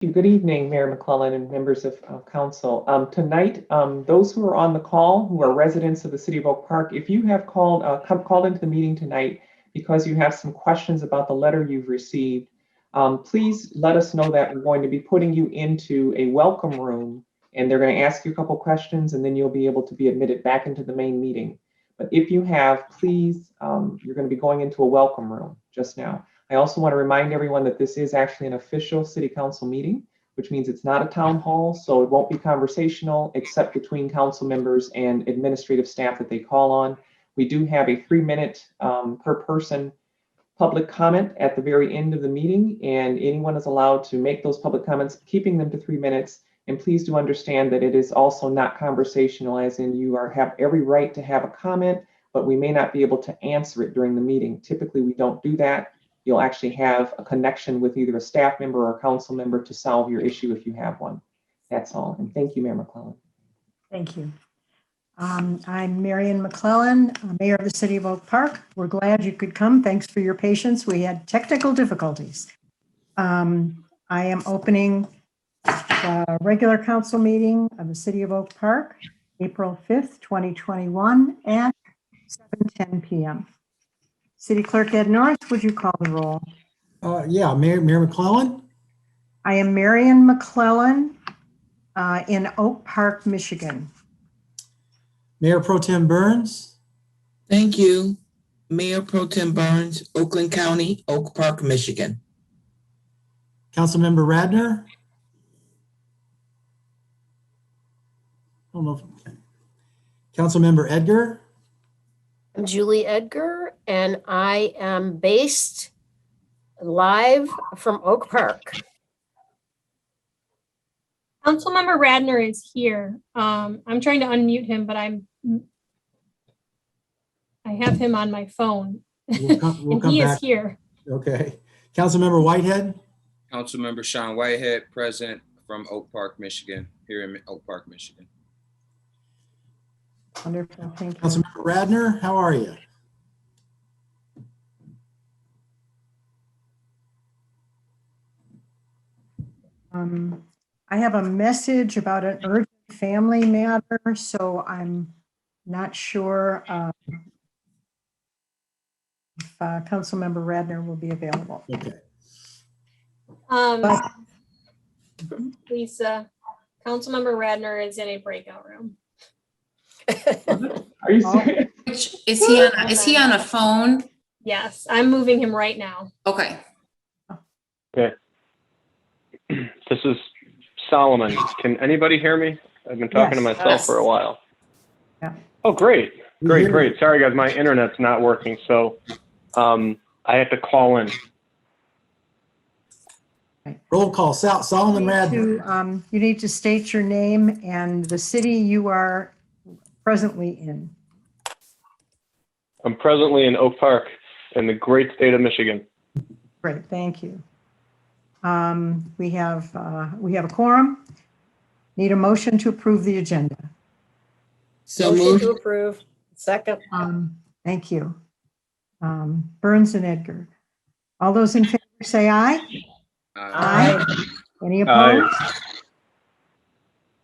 Good evening, Mayor McClellan and members of council. Tonight, those who are on the call, who are residents of the city of Oak Park, if you have called into the meeting tonight because you have some questions about the letter you've received, please let us know that we're going to be putting you into a welcome room, and they're going to ask you a couple questions, and then you'll be able to be admitted back into the main meeting. But if you have, please, you're going to be going into a welcome room just now. I also want to remind everyone that this is actually an official city council meeting, which means it's not a town hall, so it won't be conversational except between council members and administrative staff that they call on. We do have a 3-minute per person public comment at the very end of the meeting, and anyone is allowed to make those public comments, keeping them to 3 minutes. And please do understand that it is also not conversational, as in you have every right to have a comment, but we may not be able to answer it during the meeting. Typically, we don't do that. You'll actually have a connection with either a staff member or a council member to solve your issue if you have one. That's all. And thank you, Mayor McClellan. Thank you. I'm Marion McClellan, Mayor of the City of Oak Park. We're glad you could come. Thanks for your patience. We had technical difficulties. I am opening the regular council meeting of the City of Oak Park, April 5th, 2021 at 7:10 p.m. City Clerk Ed North, would you call the roll? Yeah, Mayor McClellan. I am Marion McClellan in Oak Park, Michigan. Mayor Pro Tem Burns. Thank you. Mayor Pro Tem Burns, Oakland County, Oak Park, Michigan. Councilmember Radner. I don't know if, Councilmember Edgar. I'm Julie Edgar, and I am based live from Oak Park. Councilmember Radner is here. I'm trying to unmute him, but I have him on my phone. We'll And come he back. is here. Okay. Councilmember Whitehead. Councilmember Sean Whitehead, present from Oak Park, Michigan, here in Oak Park, Michigan. Wonderful, thank you. Councilmember Radner, how are you? I have a message about an urgent family matter, so I'm not sure if Councilmember Radner will be available. Okay. But Lisa, Councilmember Radner is in a breakout room. Are you serious? Which is he on a phone? Yes, I'm moving him right now. Okay. Okay. This is Solomon. Can anybody hear me? I've been talking to Yes. myself for a while. Yeah. Oh, great. We hear Great. Sorry, guys. My internet's not working, so I have to call in. Roll call. Solomon Radner. you need to state your name and the city you are presently in. I'm presently in Oak Park in the great state of Michigan. Great, thank you. We have a quorum. Need a motion to approve the agenda. So Motion moved. to approve. Second. Thank you. Burns and Edgar. All those in favor say aye. Aye. Any opposed?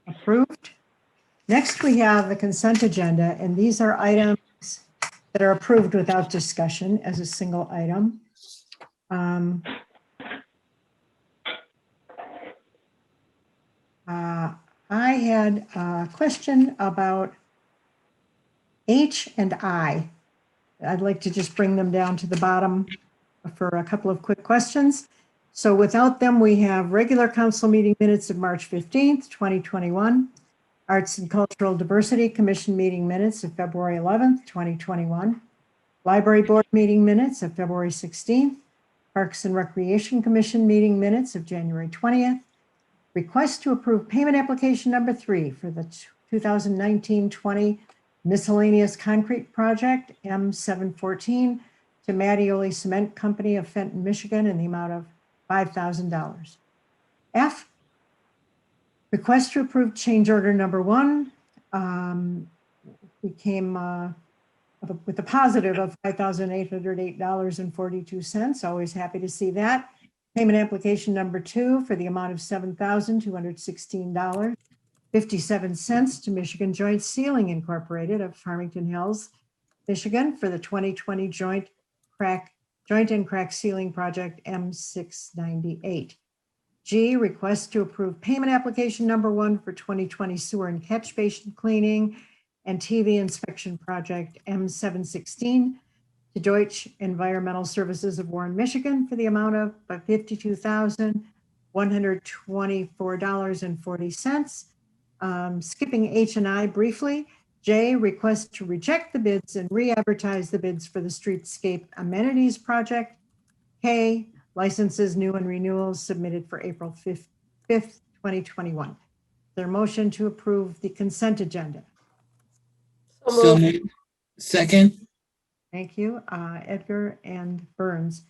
Approved. Next, we have the consent agenda, and these are items that are approved without discussion as a single item. I had a question about H and I. I'd like to just bring them down to the bottom for a couple of quick questions. So without them, we have regular council meeting minutes of March 15th, 2021, Arts and Cultural Diversity Commission meeting minutes of February 11th, 2021, Library Board meeting minutes of February 16th, Parks and Recreation Commission meeting minutes of January 20th, request to approve payment application number 3 for the 2019-20 miscellaneous concrete project M714 to Mattioli Cement Company of Fenton, Michigan in the amount of $5,000. F, request to approve change order number 1. We came with a positive of $5,808.42. Always happy to see that. Payment application number 2 for the amount of $7,216.57 to Michigan Joint Sealing Incorporated of Farmington Hills, Michigan for the 2020 Joint and Crack Sealing Project M698. G, request to approve payment application number 1 for 2020 sewer and catch basin cleaning and TV inspection project M716 to Deutsche Environmental Services of Warren, Michigan for the amount of $52,124.40. Skipping H and I briefly. J, request to reject the bids and re-advertise the bids for the streetscape amenities project. K, licenses new and renewals submitted for April 5th, 2021. Is there a motion to approve the consent agenda? So moved. Second. Thank you, Edgar and Burns.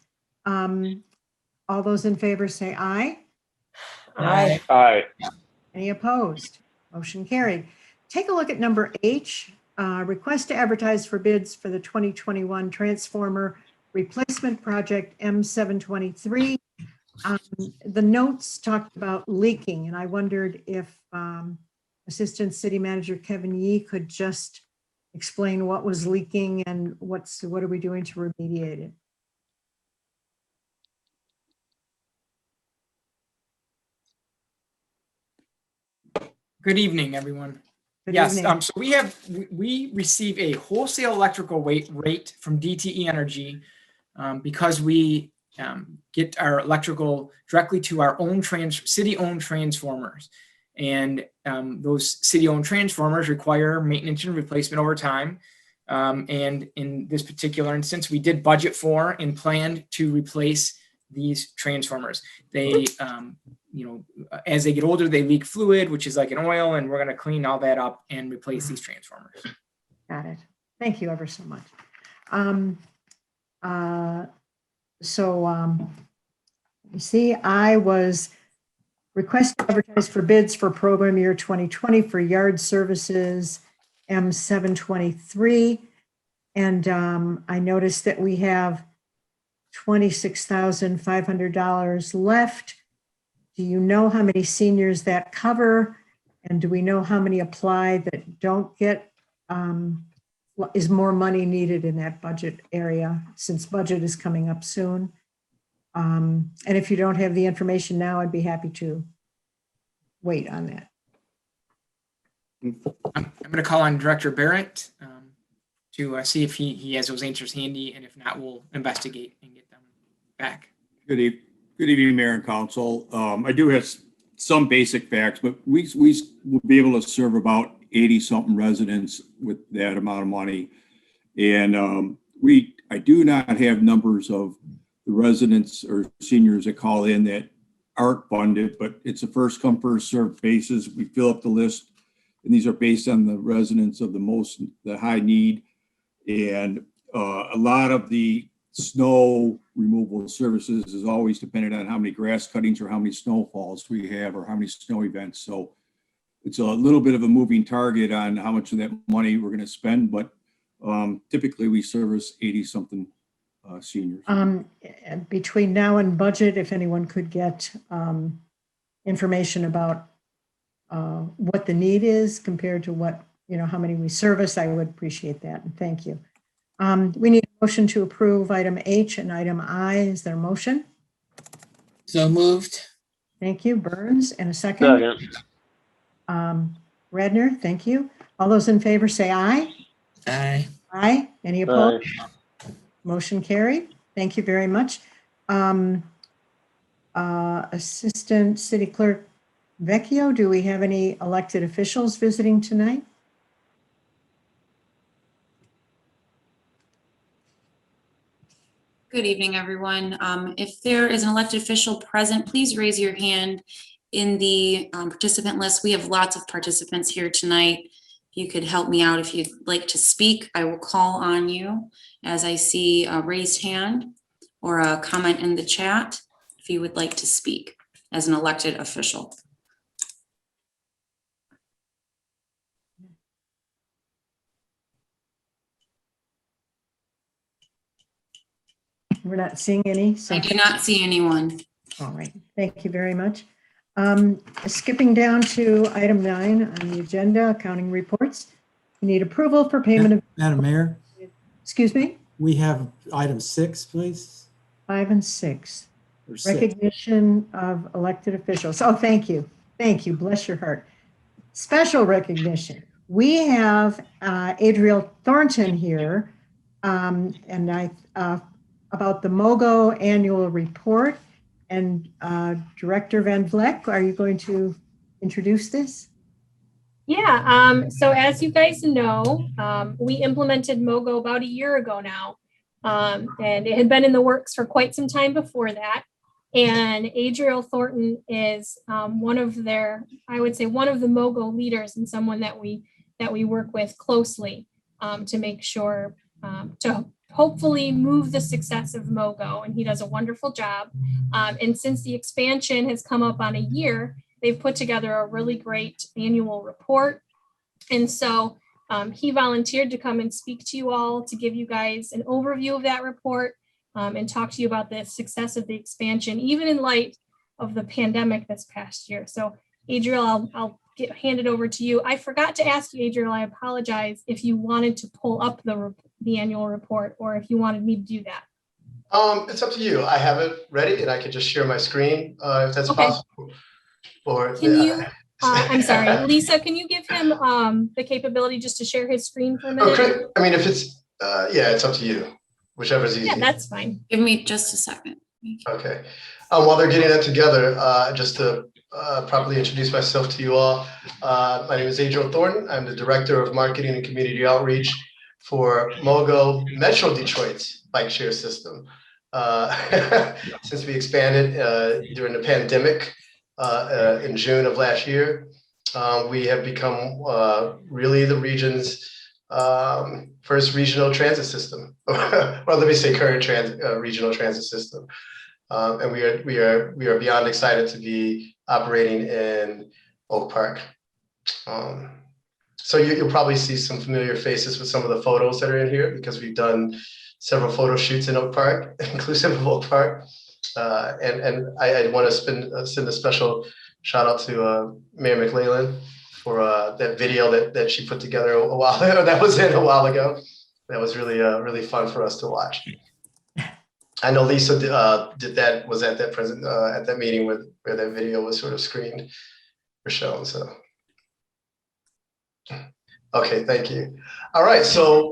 All those in favor say aye. Aye. Aye. Any opposed? Motion carried. Take a look at number H, request to advertise for bids for the 2021 transformer replacement project M723. The notes talked about leaking, and I wondered if Assistant City Manager Kevin Yee could just explain what was leaking and what are we doing to remediate it? Good evening, everyone. Good Yes, evening. so we receive a wholesale electrical rate from DTE Energy because we get our electrical directly to our own city-owned transformers. And those city-owned transformers require maintenance and replacement over time. And in this particular instance, we did budget for and planned to replace these transformers. They, as they get older, they leak fluid, which is like an oil, and we're going to clean all that up and replace these transformers. Got it. Thank you ever so much. You see, I was requested to advertise for bids for program year 2020 for yard services M723. And I noticed that we have $26,500 left. Do you know how many seniors that cover? And do we know how many apply that don't get, is more money needed in that budget area since budget is coming up soon? And if you don't have the information now, I'd be happy to wait on that. I'm going to call on Director Barrett to see if he has those answers handy, and if not, we'll investigate and get them back. Good evening, Mayor and Council. I do have some basic facts, but we will be able to serve about 80-something residents with that amount of money. And I do not have numbers of the residents or seniors that call in that aren't funded, but it's a first come, first served basis. We fill up the list, and these are based on the residents of the high need. And a lot of the snow removal services is always dependent on how many grass cuttings or how many snowfalls we have or how many snow events. So it's a little bit of a moving target on how much of that money we're going to spend, but typically we service 80-something seniors. Between now and budget, if anyone could get information about what the need is compared to what, how many we service, I would appreciate that. And thank you. We need a motion to approve item H and item I. Is there a motion? So moved. Thank you. Burns, and a second. Radner, thank you. All those in favor say aye. Aye. Aye. Any opposed? Motion carried. Thank you very much. Assistant City Clerk Vecchio, do we have any elected officials visiting tonight? Good evening, everyone. If there is an elected official present, please raise your hand in the participant list. We have lots of participants here tonight. If you could help me out, if you'd like to speak, I will call on you as I see a raised hand or a comment in the chat if you would like to speak as an elected official. We're not seeing any. So I do not see anyone. All right, thank you very much. Skipping down to item 9 on the agenda, accounting reports. We need approval for payment of, Madam Mayor, excuse me, we have item 6, please. 5 and 6. Or 6. Recognition of elected officials. Oh, thank you. Thank you. Bless your heart. Special recognition. We have Adriel Thornton here, and about the MOGO annual report. And Director Van Vleck, are you going to introduce this? Yeah, so as you guys know, we implemented MOGO about a year ago now. And it had been in the works for quite some time before that. And Adriel Thornton is one of I would say one of the MOGO leaders and someone that we work with closely to make sure to hopefully move the success of MOGO. And he does a wonderful job. And since the expansion has come up on a year, they've put together a really great annual report. And so he volunteered to come and speak to you all to give you guys an overview of that report and talk to you about the success of the expansion, even in light of the pandemic this past year. So Adriel, I'll hand it over to you. I forgot to ask you, Adriel, I apologize if you wanted to pull up the annual report or if you wanted me to do that. It's up to you. I have it ready and I can just share my screen if that's possible. Or can you, I'm sorry, Lisa, can you give him the capability just to share his screen for a minute? Okay. I mean, if it's, yeah, it's up to you. Whichever's easy. Yeah, that's fine. Give me just a second. Okay. While they're getting that together, just to properly introduce myself to you all, my name is Adriel Thornton. I'm the Director of Marketing and Community Outreach for MOGO Metro Detroit's bike share system. Since we expanded during the pandemic in June of last year, we have become really the region's first regional transit system. Well, let me say current regional transit system. And we are beyond excited to be operating in Oak Park. So you'll probably see some familiar faces with some of the photos that are in here because we've done several photo shoots in Oak Park, inclusive of Oak Park. And I want to send a special shout out to Mayor McLeland for that video that she put together a while ago. That was in a while ago. That was really really fun for us to watch. I know Lisa was at that meeting where that video was sort of screened or shown. So, okay, thank you. All right, so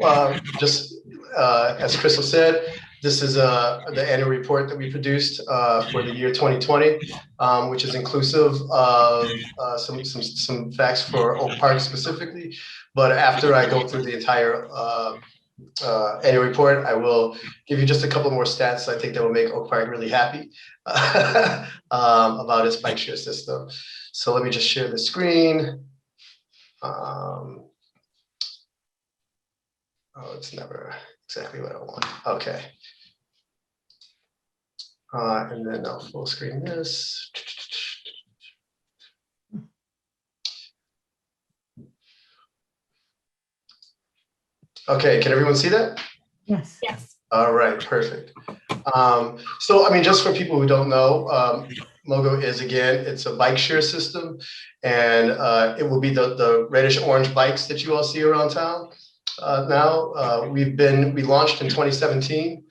just as Crystal said, this is the annual report that we produced for the year 2020, which is inclusive of some facts for Oak Park specifically. But after I go through the entire annual report, I will give you just a couple more stats I think that will make Oak Park really happy about its bike share system. So let me just share the screen. Oh, it's never exactly what I want. Okay. And then I'll full screen this. Okay, can everyone see that? Yes. Yes. All right, perfect. So, I mean, just for people who don't know, MOGO is, again, it's a bike share system, and it will be the reddish orange bikes that you all see around town now. We launched in 2017,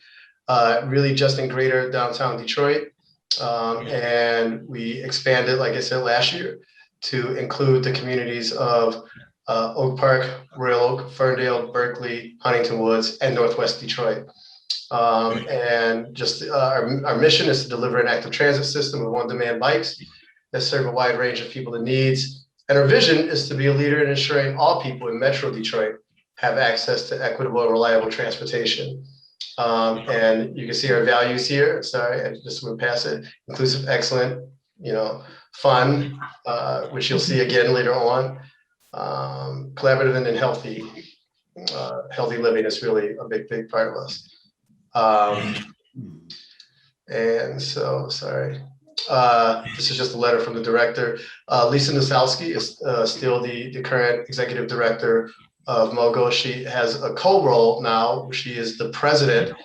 really just in greater downtown Detroit, and we expanded, like I said, last year to include the communities of Oak Park, Royal Oak, Ferndale, Berkeley, Huntington Woods, and Northwest Detroit. And just our mission is to deliver an active transit system of on-demand bikes that serve a wide range of people and needs. And our vision is to be a leader in ensuring all people in Metro Detroit have access to equitable and reliable transportation. And you can see our values here. Sorry, I just went past it. Inclusive, excellent, fun, which you'll see again later on. Collaborative and healthy. Healthy living is really a big part of us. And so, sorry. This is just a letter from the director. Lisa Nosowski is still the current executive director of MOGO. She has a co-role now. She is the president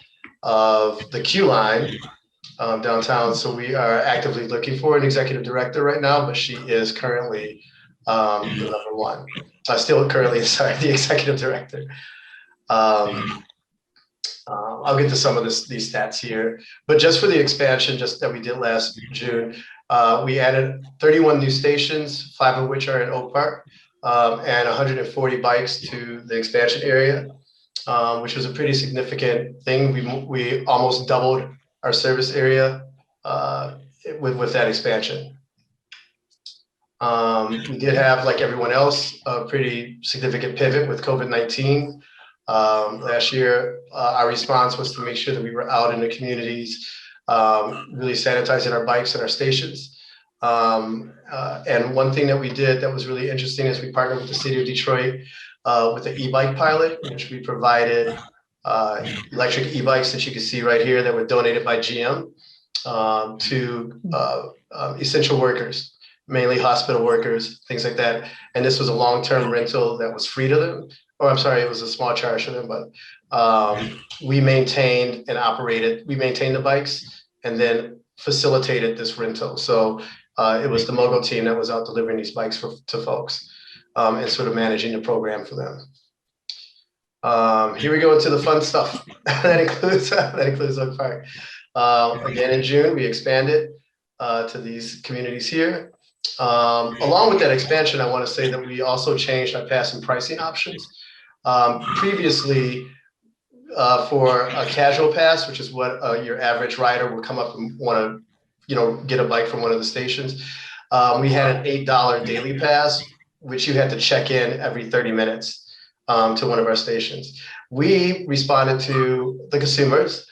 of the Q line, downtown. So we are actively looking for an executive director right now, but she is currently the number one. Still currently, sorry, the executive director. I'll get to some of these stats here, but just for the expansion, just that we did last June, we added 31 new stations, 5 of which are in Oak Park, and 140 bikes to the expansion area, which was a pretty significant thing. We almost doubled our service area with that expansion. We did have, like everyone else, a pretty significant pivot with COVID-19. Last year, our response was to make sure that we were out in the communities, really sanitizing our bikes and our stations. And one thing that we did that was really interesting is we partnered with the city of Detroit with the e-bike pilot, in which we provided electric e-bikes that you can see right here that were donated by GM to essential workers, mainly hospital workers, things like that. And this was a long-term rental that was free to them. Or I'm sorry, it was a small charge for them, but we maintained and operated, we maintained the bikes and then facilitated this rental. So it was the Mogo team that was out delivering these bikes to folks and sort of managing the program for them. Here we go into the fun stuff. that includes Oak Park. Again, in June, we expanded to these communities here. Along with that expansion, I want to say that we also changed our pass and pricing options. Previously, for a casual pass, which is what your average rider would come up and want to, get a bike from one of the stations, we had an $8 daily pass, which you had to check in every 30 minutes to one of our stations. We responded to the consumers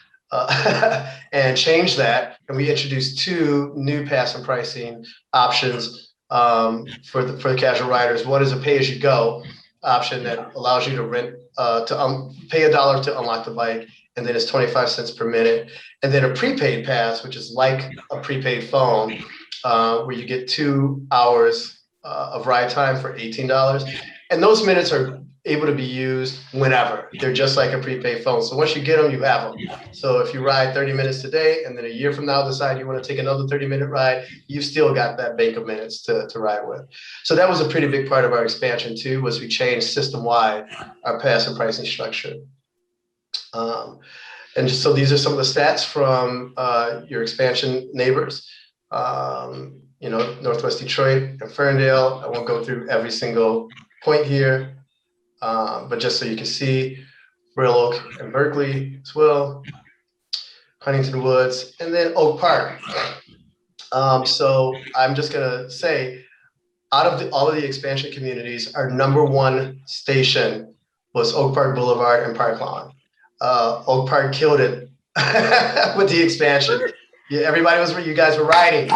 and changed that, and we introduced 2 new pass and pricing options for the casual riders. One is a pay-as-you-go option that allows you to rent pay $1 to unlock the bike, and then it's 25 cents per minute. And then a prepaid pass, which is like a prepaid phone, where you get 2 hours of ride time for $18. And those minutes are able to be used whenever. They're just like a prepaid phone. So once you get them, you have them. So if you ride 30 minutes today, and then a year from now decide you want to take another 30-minute ride, you've still got that bank of minutes to ride with. So that was a pretty big part of our expansion too, was we changed system-wide our pass and pricing structure. And so these are some of the stats from your expansion neighbors. Northwest Detroit and Ferndale. I won't go through every single point here. But just so you can see, Royal Oak and Berkeley as well, Huntington Woods, and then Oak Park. So I'm just gonna say, out of all of the expansion communities, our #1 station was Oak Park Boulevard and Park Lawn. Oak Park killed it with the expansion. Yeah, everybody was where you guys were riding.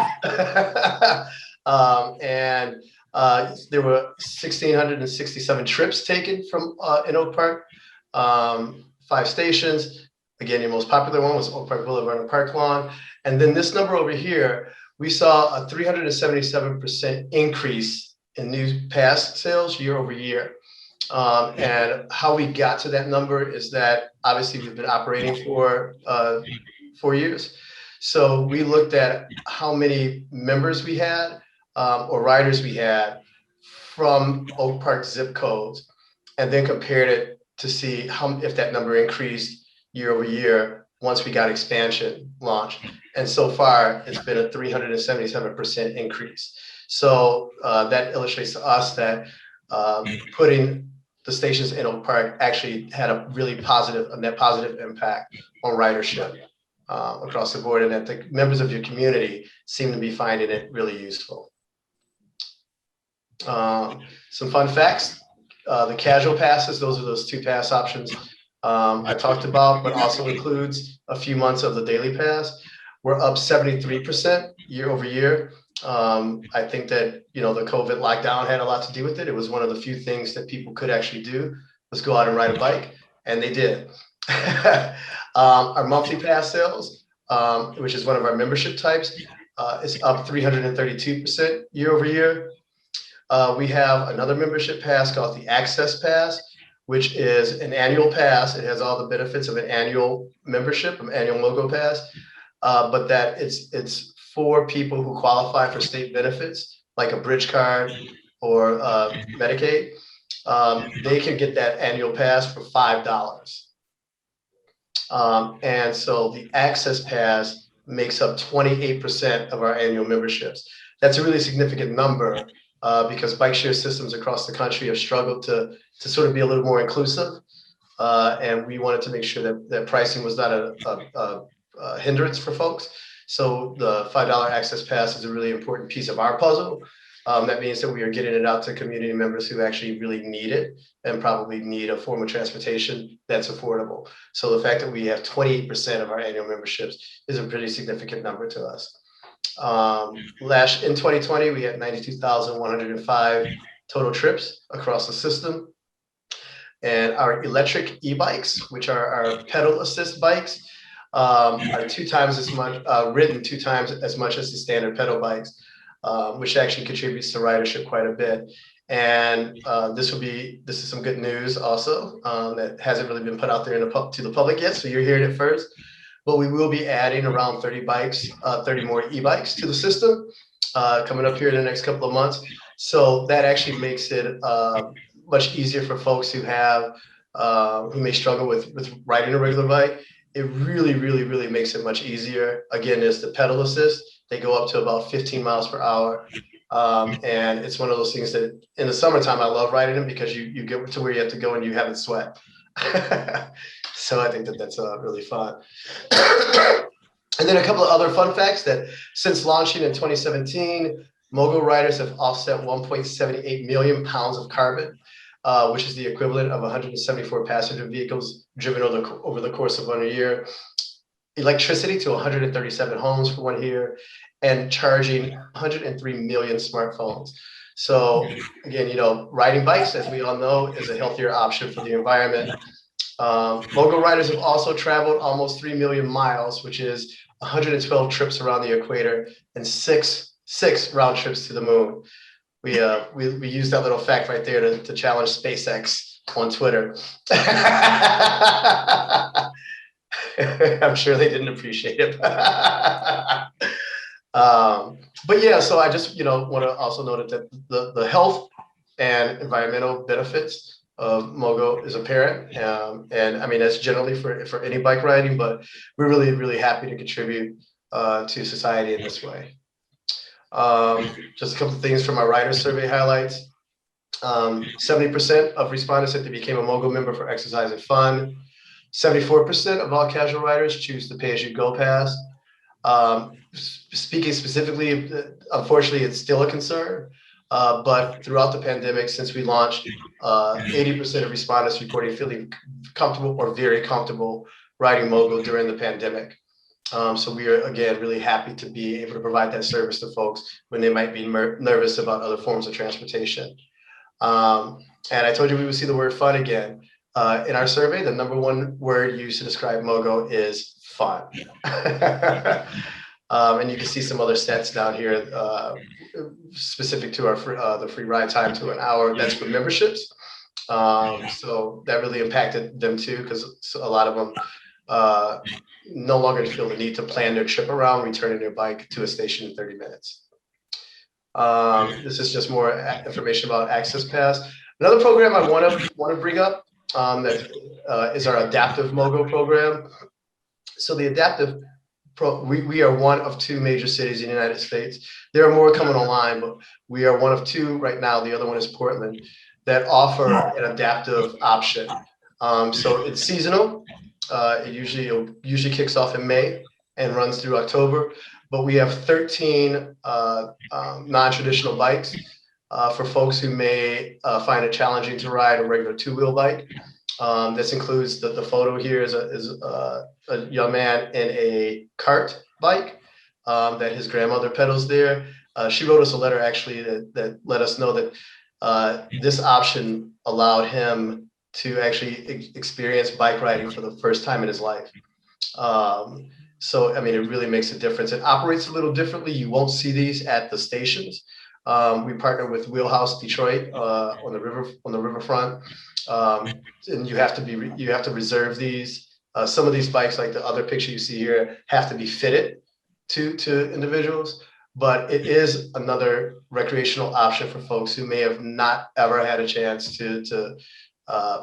There were 1,667 trips taken from in Oak Park, 5 stations. Again, your most popular one was Oak Park Boulevard and Park Lawn. And then this number over here, we saw a 377% increase in new pass sales year over year. And how we got to that number is that obviously we've been operating for 4 years. So we looked at how many members we had or riders we had from Oak Park zip codes, and then compared it to see if that number increased year over year once we got expansion launched. And so far, it's been a 377% increase. So that illustrates to us that putting the stations in Oak Park actually had a really net positive impact on ridership across the board, and that the members of your community seem to be finding it really useful. Some fun facts. The casual passes, those are those 2 pass options I talked about, but also includes a few months of the daily pass. We're up 73% year over year. I think that, the COVID lockdown had a lot to do with it. It was one of the few things that people could actually do, was go out and ride a bike, and they did. Our monthly pass sales, which is one of our membership types, is up 332% year over year. We have another membership pass called the Access Pass, which is an annual pass. It has all the benefits of an annual membership, an annual Mogo pass. but that it's for people who qualify for state benefits, like a bridge card or Medicaid. They can get that annual pass for $5. And so the access pass makes up 28% of our annual memberships. That's a really significant number because bike share systems across the country have struggled to sort of be a little more inclusive. And we wanted to make sure that pricing was not a hindrance for folks. So the $5 access pass is a really important piece of our puzzle. That means that we are getting it out to community members who actually really need it and probably need a form of transportation that's affordable. So the fact that we have 28% of our annual memberships is a pretty significant number to us. In 2020, we had 92,105 total trips across the system. And our electric e-bikes, which are our pedal assist bikes, are 2 times as much, ridden 2 times as much as the standard pedal bikes. Which actually contributes to ridership quite a bit. And this is some good news also that hasn't really been put out there to the public yet. So you're hearing it first, but we will be adding around 30 more e-bikes to the system coming up here in the next couple of months. So that actually makes it much easier for folks who may struggle with riding a regular bike. It really, really, really makes it much easier. Again, there's the pedal assist. They go up to about 15 miles per hour. And it's one of those things that in the summertime, I love riding them because you get to where you have to go and you haven't sweat. So I think that's really fun. And then a couple of other fun facts that since launching in 2017, Mogo riders have offset 1.78 million pounds of carbon, which is the equivalent of 174 passenger vehicles driven over the course of 1 year. Electricity to 137 homes for 1 year, and charging 103 million smartphones. So again, riding bikes, as we all know, is a healthier option for the environment. Mogo riders have also traveled almost 3 million miles, which is 112 trips around the equator and six round trips to the moon. We used that little fact right there to challenge SpaceX on Twitter. I'm sure they didn't appreciate it. But yeah, so I just want to also note that the health and environmental benefits of Mogo is apparent, and I mean that's generally for any bike riding, but we're really, really happy to contribute to society in this way. Just a couple of things from our rider survey highlights. 70% of respondents said they became a Mogo member for exercise and fun. 74% of all casual riders choose the pay-as-you-go pass. Speaking specifically, unfortunately, it's still a concern. But throughout the pandemic, since we launched, 80% of respondents reported feeling comfortable or very comfortable riding Mogo during the pandemic. So we are, again, really happy to be able to provide that service to folks when they might be nervous about other forms of transportation. And I told you we would see the word fun again. In our survey, the #1 word used to describe Mogo is fun. And you can see some other stats down here specific to our the free ride time to an hour. That's for memberships. So that really impacted them too, because a lot of them no longer feel the need to plan their trip around returning their bike to a station in 30 minutes. This is just more information about Access Pass. Another program I want to bring up that is our Adaptive Mogo program. So the Adaptive we are one of 2 major cities in the United States. There are more coming online, but we are one of 2 right now. The other one is Portland, that offer an adaptive option. So it's seasonal. It usually kicks off in May and runs through October. But we have 13 non-traditional bikes for folks who may find it challenging to ride a regular 2-wheel bike. This includes the photo here is a young man in a cart bike that his grandmother pedals there. She wrote us a letter actually that let us know that this option allowed him to actually experience bike riding for the first time in his life. So, I mean, it really makes a difference. It operates a little differently. You won't see these at the stations. We partner with Wheelhouse Detroit on the riverfront, and you have to reserve these Some of these bikes, like the other picture you see here, have to be fitted to individuals, but it is another recreational option for folks who may have not ever had a chance to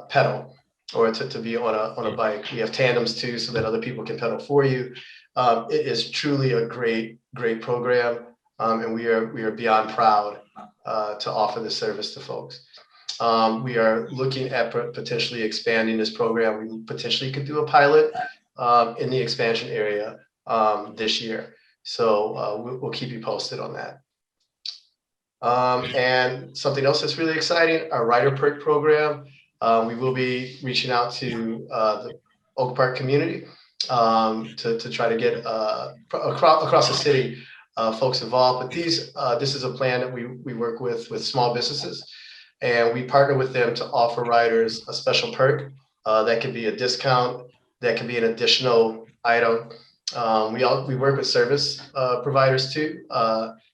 pedal or to be on a bike. We have tandems too, so that other people can pedal for you. It is truly a great program, and we are beyond proud to offer this service to folks. We are looking at potentially expanding this program. We potentially could do a pilot in the expansion area this year. So we'll keep you posted on that. And something else that's really exciting, our Rider Perk program. We will be reaching out to the Oak Park community to try to get across the city folks involved. But this is a plan that we work with small businesses. And we partner with them to offer riders a special perk. That could be a discount, that could be an additional item. We work with service providers too.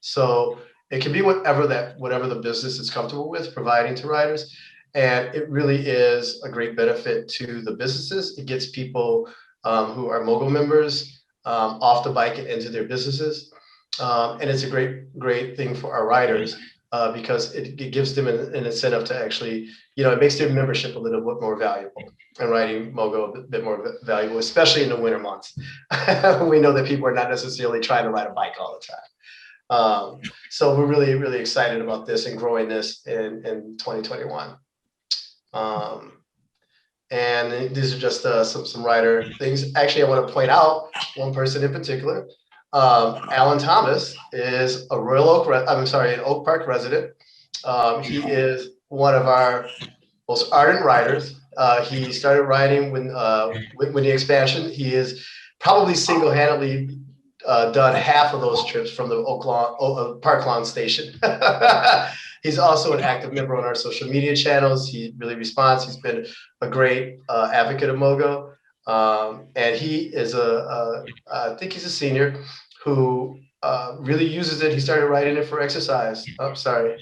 So it can be whatever the business is comfortable with providing to riders. And it really is a great benefit to the businesses. It gets people who are Mogo members off the bike and into their businesses. And it's a great thing for our riders. Because it gives them an incentive to actually, it makes their membership a little bit more valuable and riding Mogo a bit more valuable, especially in the winter months. We know that people are not necessarily trying to ride a bike all the time. So we're really, really excited about this and growing this in 2021. And these are just some rider things. Actually, I want to point out one person in particular. Alan Thomas is a an Oak Park resident. He is one of our most ardent riders. He started riding when the expansion. He is probably single-handedly done half of those trips from the Park Lawn station. He's also an active member on our social media channels. He really responds. He's been a great advocate of Mogo. And he is I think he's a senior who really uses it. He started writing it for exercise. I'm sorry,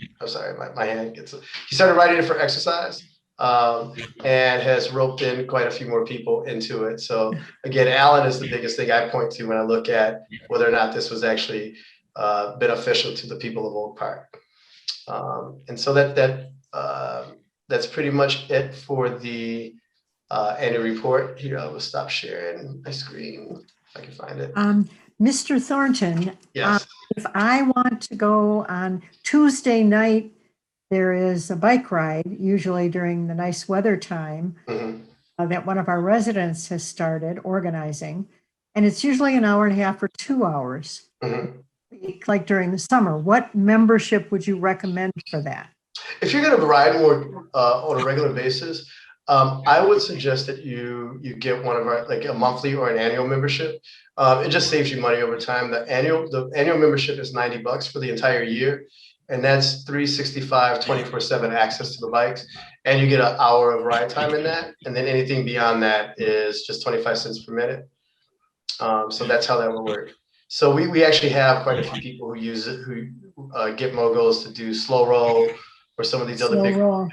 my hand gets it. He started writing it for exercise and has roped in quite a few more people into it. So again, Alan is the biggest thing I point to when I look at whether or not this was actually beneficial to the people of Oak Park. And so that's pretty much it for the annual report. Here, I will stop sharing my screen if I can find it. Mr. Thornton, Yes. if I want to go on Tuesday night, there is a bike ride, usually during the nice weather time, that one of our residents has started organizing. And it's usually an hour and a half or 2 hours, like during the summer. What membership would you recommend for that? If you're going to ride more on a regular basis, I would suggest that you get one of our, like a monthly or an annual membership. It just saves you money over time. The annual membership is $90 for the entire year, and that's 365, 24/7 access to the bikes, and you get an hour of ride time in that, and then anything beyond that is just 25 cents per minute. So that's how that will work. So we actually have quite a few people who use it, who get Mogos to do slow roll or some of these other big, people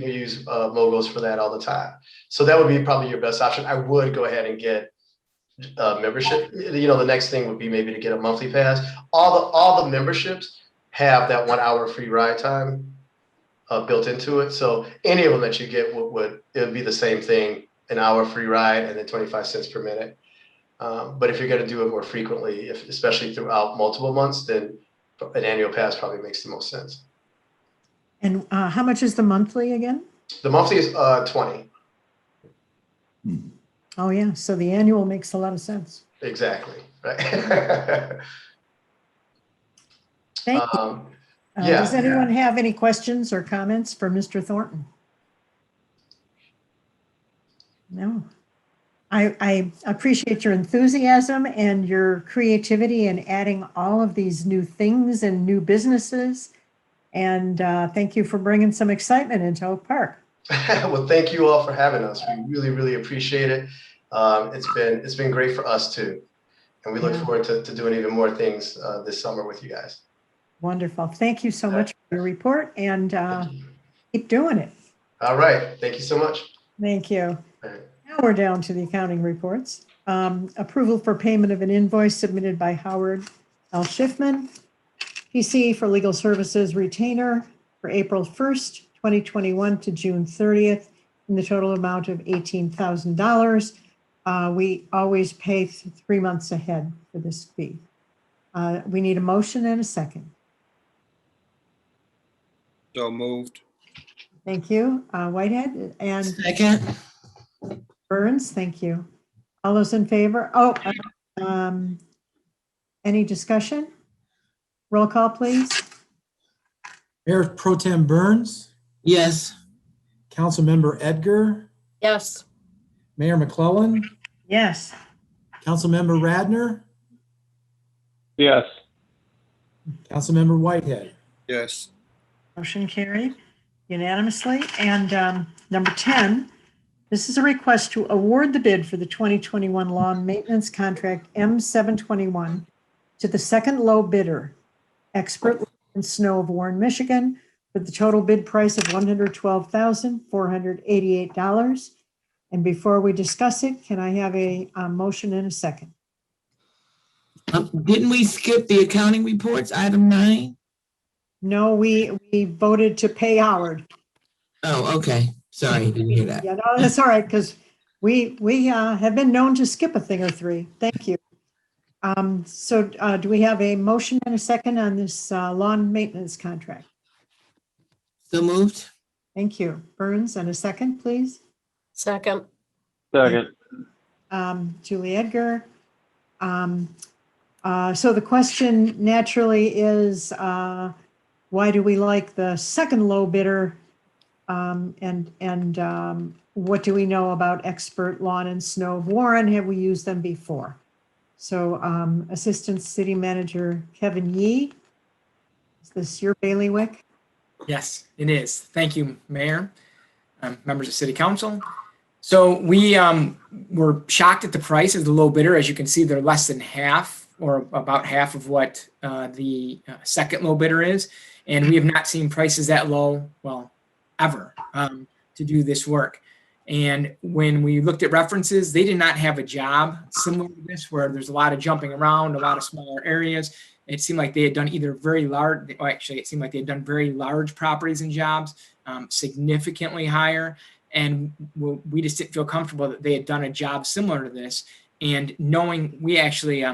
use Mogos for that all the time. So that would be probably your best option. I would go ahead and get membership. The next thing would be maybe to get a monthly pass. All the memberships have that 1 hour free ride time built into it. So any of them that you get would be the same thing, an hour free ride and then 25 cents per minute. But if you're going to do it more frequently, especially throughout multiple months, then an annual pass probably makes the most sense. And how much is the monthly again? The monthly is $20. Oh yeah, so the annual makes a lot of sense. Exactly, right. Thank you. Does anyone have any questions or comments for Mr. Thornton? No. I appreciate your enthusiasm and your creativity in adding all of these new things and new businesses. And thank you for bringing some excitement into Oak Park. Well, thank you all for having us. We really, really appreciate it. It's been great for us too. And we look forward to doing even more things this summer with you guys. Wonderful. Thank you so much for your report, and keep doing it. All right. Thank you so much. Thank you. All right. we're down to the accounting reports. Approval for payment of an invoice submitted by Howard L. Schiffman, PC for legal services retainer for April 1st, 2021 to June 30th in the total amount of $18,000. We always pay 3 months ahead for this fee. We need a motion and a second. So moved. Thank you, Whitehead and Second. Burns. Thank you. All those in favor? Any discussion? Roll call, please. Mayor Pro Tem Burns, Yes. Councilmember Edgar, Yes. Mayor McClellan, Yes. Councilmember Radner, Yes. Councilmember Whitehead. Yes. Motion carried unanimously. And number 10, this is a request to award the bid for the 2021 lawn maintenance contract M721 to the second low bidder, Expert in Snow of Warren, Michigan, with the total bid price of $112,488. And before we discuss it, can I have a motion and a second? Didn't we skip the accounting reports, item 9? No, we voted to pay Howard. Oh, okay. Sorry, didn't hear that. Yeah, no, that's all right, because we have been known to skip a thing or three. Thank you. So do we have a motion and a second on this lawn maintenance contract? So moved. Thank you. Burns, and a second, please. Second. Second. Julie Edgar. So the question naturally is, why do we like the second low bidder? And what do we know about Expert Lawn and Snow of Warren? Have we used them before? So Assistant City Manager Kevin Yee, is this your bailiwick? Yes, it is. Thank you, Mayor, members of City Council. So we were shocked at the price of the low bidder. As you can see, they're less than half or about half of what the second low bidder is. And we have not seen prices that low, well, ever, to do this work. And when we looked at references, they did not have a job similar to this, where there's a lot of jumping around, a lot of smaller areas. It seemed like they had done either very large, or actually it seemed like they had done very large properties and jobs, significantly higher. And we just didn't feel comfortable that they had done a job similar to this. And knowing we actually,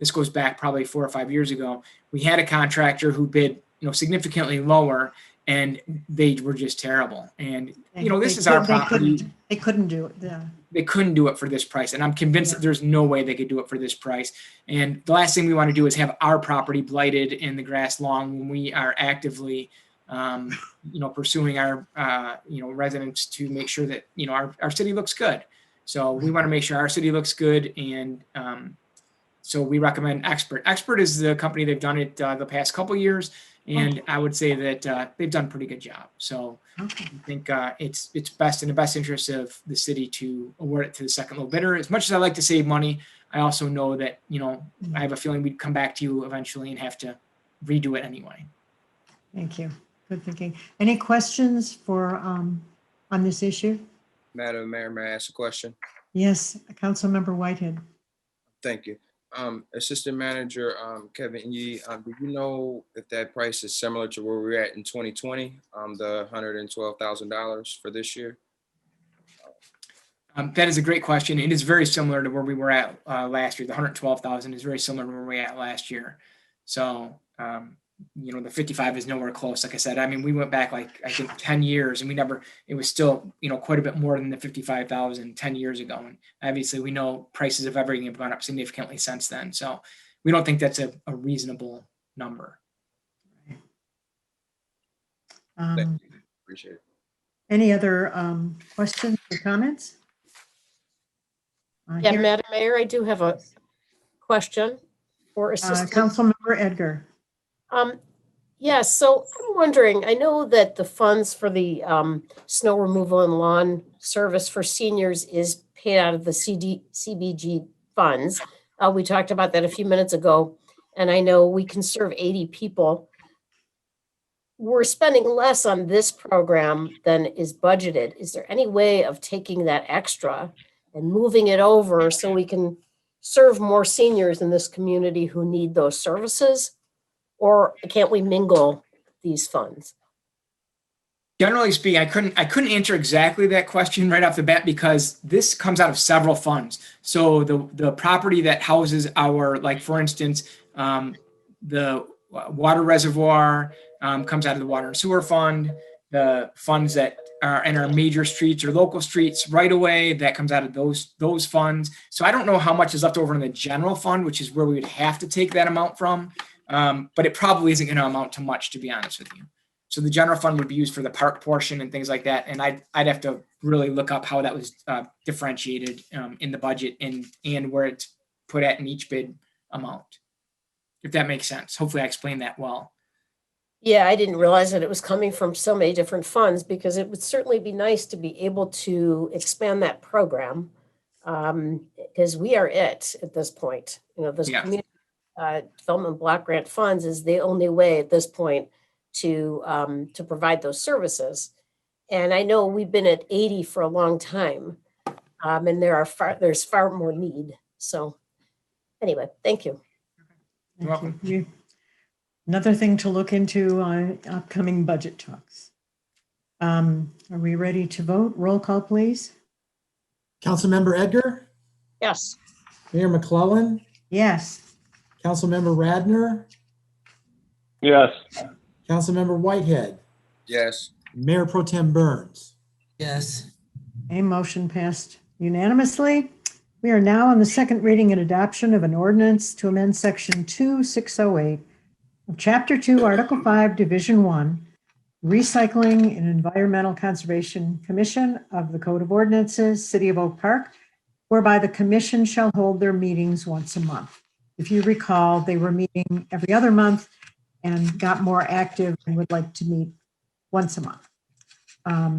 this goes back probably 4 or 5 years ago, we had a contractor who bid, significantly lower, and they were just terrible. And this is our property. They couldn't do it. Yeah. They couldn't do it for this price. And I'm convinced that there's no way they could do it for this price. And the last thing we want to do is have our property blighted and the grass long when we are actively, pursuing our, residents to make sure that, our city looks good. So we want to make sure our city looks good. And so we recommend Expert. Expert is the company. They've done it the past couple of years. And I would say that they've done a pretty good job. So I think it's best in the best interest of the city to award it to the second low bidder. As much as I like to save money, I also know that, I have a feeling we'd come back to you eventually and have to redo it anyway. Thank you. Good thinking. Any questions for on this issue? Madam Mayor, may I ask a question? Yes, Councilmember Whitehead. Thank you. Assistant Manager Kevin Yee, do you know if that price is similar to where we were at in 2020, the $112,000 for this year? That is a great question. It is very similar to where we were at last year. The 112,000 is very similar to where we were at last year. So, the 55 is nowhere close. Like I said, I mean, we went back I think 10 years and it was still, quite a bit more than the 55,000 10 years ago. And obviously we know prices of everything have gone up significantly since then. So we don't think that's a reasonable number. Thank you. Appreciate it. Any other questions or comments? Yeah, Madam Mayor, I do have a question for Assistant. Councilmember Edgar. Yes, so I'm wondering, I know that the funds for the snow removal and lawn service for seniors is paid out of the CBG funds. We talked about that a few minutes ago, and I know we can serve 80 people. we're spending less on this program than is budgeted. Is there any way of taking that extra and moving it over so we can serve more seniors in this community who need those services? Or can't we mingle these funds? Generally speaking, I couldn't answer exactly that question right off the bat because this comes out of several funds. So the property that houses our, like for instance, the water reservoir comes out of the water and sewer fund. The funds that are in our major streets or local streets right away, that comes out of those funds. So I don't know how much is left over in the general fund, which is where we would have to take that amount from. But it probably isn't going to amount to much, to be honest with you. So the general fund would be used for the park portion and things like that. And I'd have to really look up how that was differentiated in the budget and where it's put at in each bid amount, if that makes sense. Hopefully I explained that well. Yeah, I didn't realize that it was coming from so many different funds, because it would certainly be nice to be able to expand that program, because we are it at this point. You know, this community development block grant funds is the only way at this point to provide those services. And I know we've been at 80 for a long time, and there's far more need. So anyway, thank you. You're welcome. Another thing to look into on upcoming budget talks. Are we ready to vote? Roll call, please. Councilmember Edgar, Yes. Mayor McClellan, Yes. Councilmember Radner, Yes. Councilmember Whitehead, Yes. Mayor Pro Tem Burns. Yes. A motion passed unanimously. We are now on the second reading and adoption of an ordinance to amend section 2608 of chapter 2, article 5, division 1, recycling and environmental conservation commission of the code of ordinances, city of Oak Park, whereby the commission shall hold their meetings once a month. If you recall, they were meeting every other month and got more active and would like to meet once a month.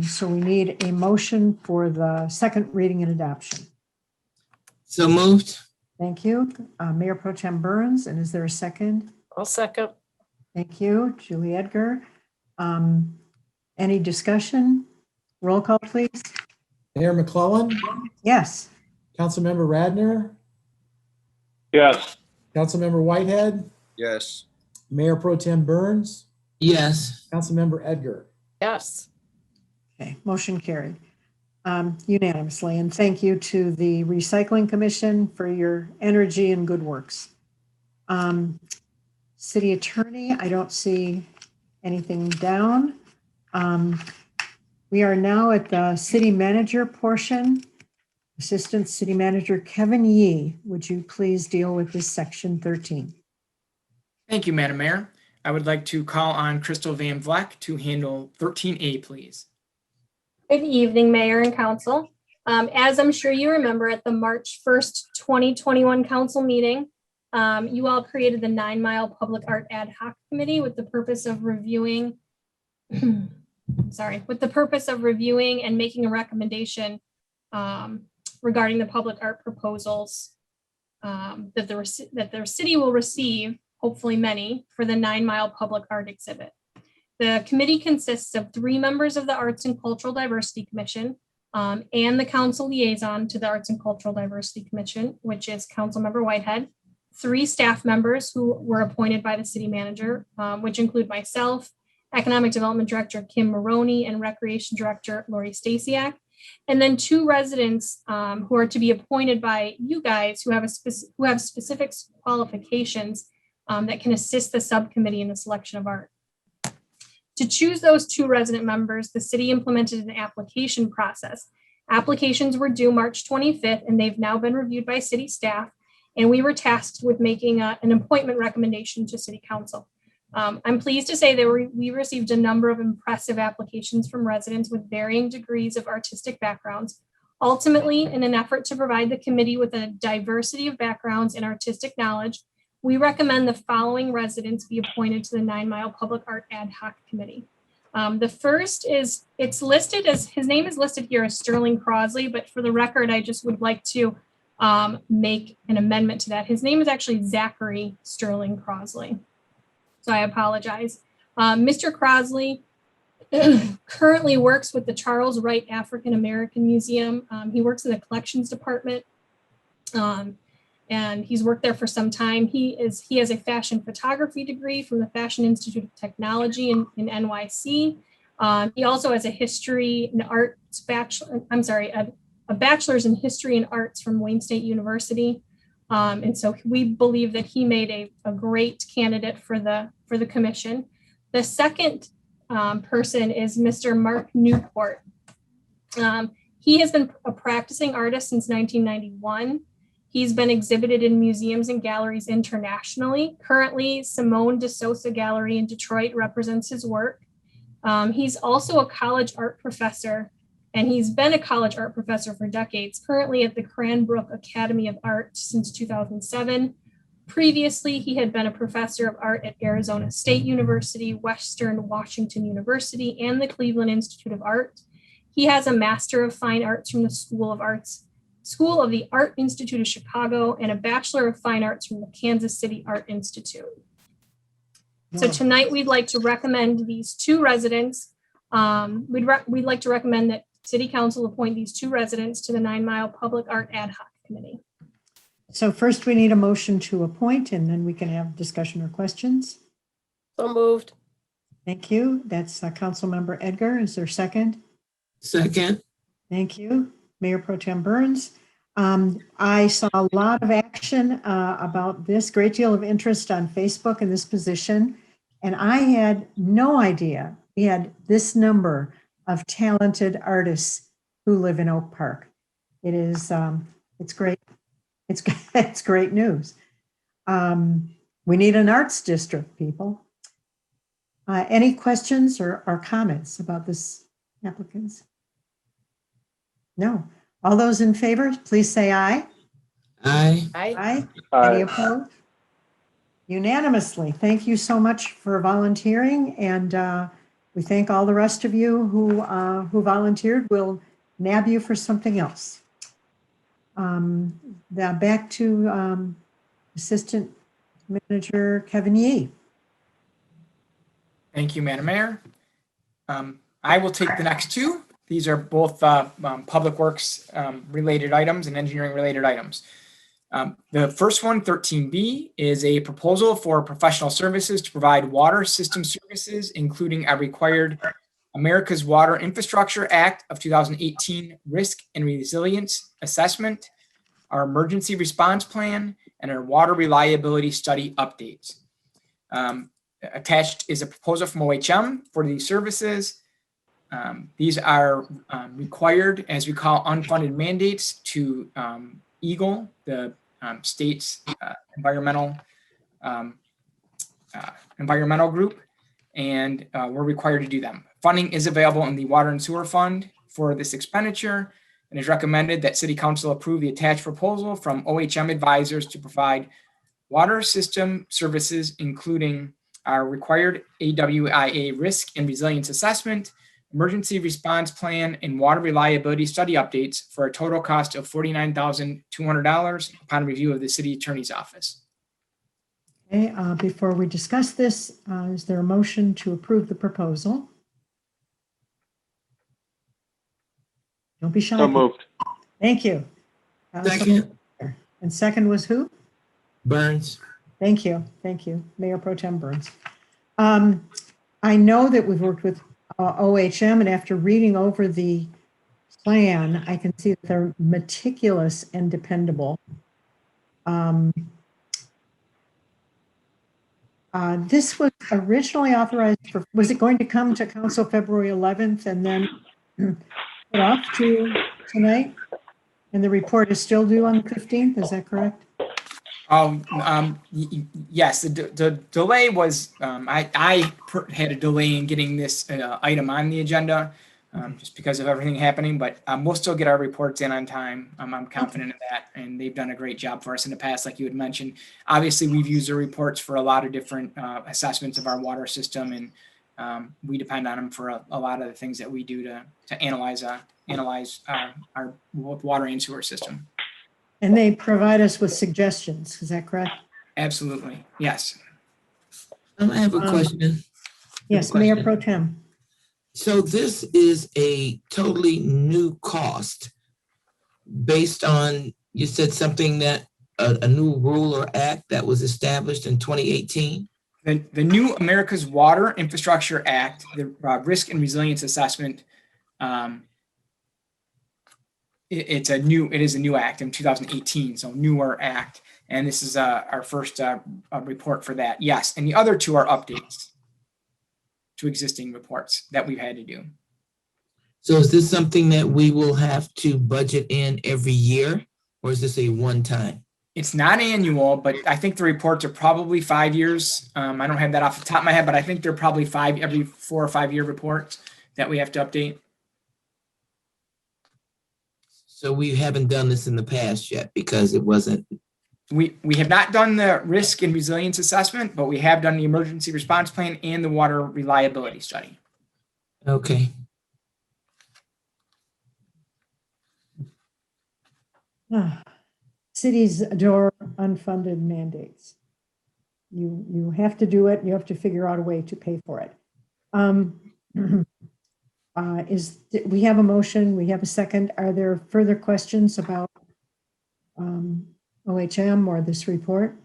So we need a motion for the second reading and adoption. So moved. Thank you. Mayor Pro Tem Burns, and is there a second? I'll second. Thank you, Julie Edgar. Any discussion? Roll call, please. Mayor McClellan, Yes. Councilmember Radner, Yes. Councilmember Whitehead, Yes. Mayor Pro Tem Burns, Yes. Councilmember Edgar. Yes. Okay, motion carried unanimously. And thank you to the Recycling Commission for your energy and good works. City Attorney, I don't see anything down. We are now at the City Manager portion. Assistant City Manager Kevin Yee, would you please deal with this section 13? Thank you, Madam Mayor. I would like to call on Crystal Van Vleck to handle 13A, please. Good evening, Mayor and Council. As I'm sure you remember, at the March 1st, 2021 council meeting, you all created the 9 Mile Public Art Ad Hoc Committee with the purpose of reviewing, and making a recommendation regarding the public art proposals that their city will receive, hopefully many, for the 9 Mile Public Art Exhibit. The committee consists of 3 members of the Arts and Cultural Diversity Commission and the council liaison to the Arts and Cultural Diversity Commission, which is Councilmember Whitehead, 3 staff members who were appointed by the city manager, which include myself, Economic Development Director Kim Maroney, and Recreation Director Lori Stasiak, and then 2 residents who are to be appointed by you guys who have specific qualifications that can assist the subcommittee in the selection of art. To choose those 2 resident members, the city implemented an application process. Applications were due March 25th, and they've now been reviewed by city staff, and we were tasked with making an appointment recommendation to city council. I'm pleased to say that we received a number of impressive applications from residents with varying degrees of artistic backgrounds. Ultimately, in an effort to provide the committee with a diversity of backgrounds and artistic knowledge, we recommend the following residents be appointed to the 9 Mile Public Art Ad Hoc Committee. The first is, his name is listed here as Sterling Crosley, but for the record, I just would like to make an amendment to that. His name is actually Zachary Sterling Crosley. So I apologize. Mr. Crosley currently works with the Charles Wright African American Museum. He works in the collections department, and he's worked there for some time. He has a fashion photography degree from the Fashion Institute of Technology in NYC. He also has a history and arts bachelor. I'm sorry, a bachelor's in history and arts from Wayne State University. And so we believe that he made a great candidate for the commission. The second person is Mr. Mark Newport. He has been a practicing artist since 1991. He's been exhibited in museums and galleries internationally. Currently, Simone de Sosa Gallery in Detroit represents his work. He's also a college art professor, and he's been a college art professor for decades, currently at the Cranbrook Academy of Art since 2007. Previously, he had been a professor of art at Arizona State University, Western Washington University, and the Cleveland Institute of Art. He has a Master of Fine Arts from the School of the Art Institute of Chicago, and a Bachelor of Fine Arts from the Kansas City Art Institute. So tonight we'd like to recommend these two residents. We'd like to recommend that City Council appoint these two residents to the 9 Mile Public Art Ad Hoc Committee. So first we need a motion to appoint, and then we can have discussion or questions. So moved. Thank you. That's Councilmember Edgar. Is there a second? Second. Thank you. Mayor Pro Tem Burns. I saw a lot of action about this, great deal of interest on Facebook in this position, and I had no idea we had this number of talented artists who live in Oak Park. It is, it's great. It's great news. We need an arts district, people. Any questions or comments about this applicants? No. All those in favor, please say aye. Aye. Aye. Aye. Any opposed? Unanimously. Thank you so much for volunteering, and we thank all the rest of you who volunteered. We'll nab you for something else. Back to Assistant Manager Kevin Yee. Thank you, Madam Mayor. I will take the next two. These are both public works related items and engineering related items. The first one, 13B, is a proposal for professional services to provide water system services, including a required America's Water Infrastructure Act of 2018 risk and resilience assessment, our emergency response plan, and our water reliability study updates. Attached is a proposal from OHM for these services. These are required, as we call, unfunded mandates to EGLE, the state's environmental group, and we're required to do them. Funding is available in the Water and Sewer Fund for this expenditure, and is recommended that City Council approve the attached proposal from OHM advisors to provide water system services, including our required AWIA risk and resilience assessment, emergency response plan, and water reliability study updates for a total cost of $49,200 upon review of the city attorney's office. Okay, before we discuss this, is there a motion to approve the proposal? Don't be shy. So moved. Thank you. Second. And second was who? Burns. Thank you. Thank you, Mayor Pro Tem Burns. I know that we've worked with OHM, and after reading over the plan, I can see that they're meticulous and dependable. This was originally authorized for, was it going to come to council February 11th and then put off to tonight? And the report is still due on the 15th, is that correct? Yes, the delay was, I had a delay in getting this item on the agenda just because of everything happening, but we'll still get our reports in on time. I'm confident of that, and they've done a great job for us in the past, like you had mentioned. Obviously, we've used their reports for a lot of different assessments of our water system, and we depend on them for a lot of the things that we do to analyze our water and sewer system. And they provide us with suggestions, is that correct? Absolutely, yes. I have a question. Yes, Mayor question. Pro Tem. So this is a totally new cost based on, you said something that a new rule or act that was established in 2018? The new America's Water Infrastructure Act, the Risk and Resilience Assessment, it is a new act in 2018, so newer act. And this is our first report for that. Yes, and the other two are updates to existing reports that we've had to do. So is this something that we will have to budget in every year, or is this a one-time? It's not annual, but I think the reports are probably 5 years. I don't have that off the top of my head, but I think they're probably every 4 or 5 year reports that we have to update. So we haven't done this in the past yet because it wasn't. We have not done the risk and resilience assessment, but we have done the emergency response plan and the water reliability study. Okay. Cities adore unfunded mandates. You have to do it. You have to figure out a way to pay for it. We have a motion. We have a second. Are there further questions about OHM or this report?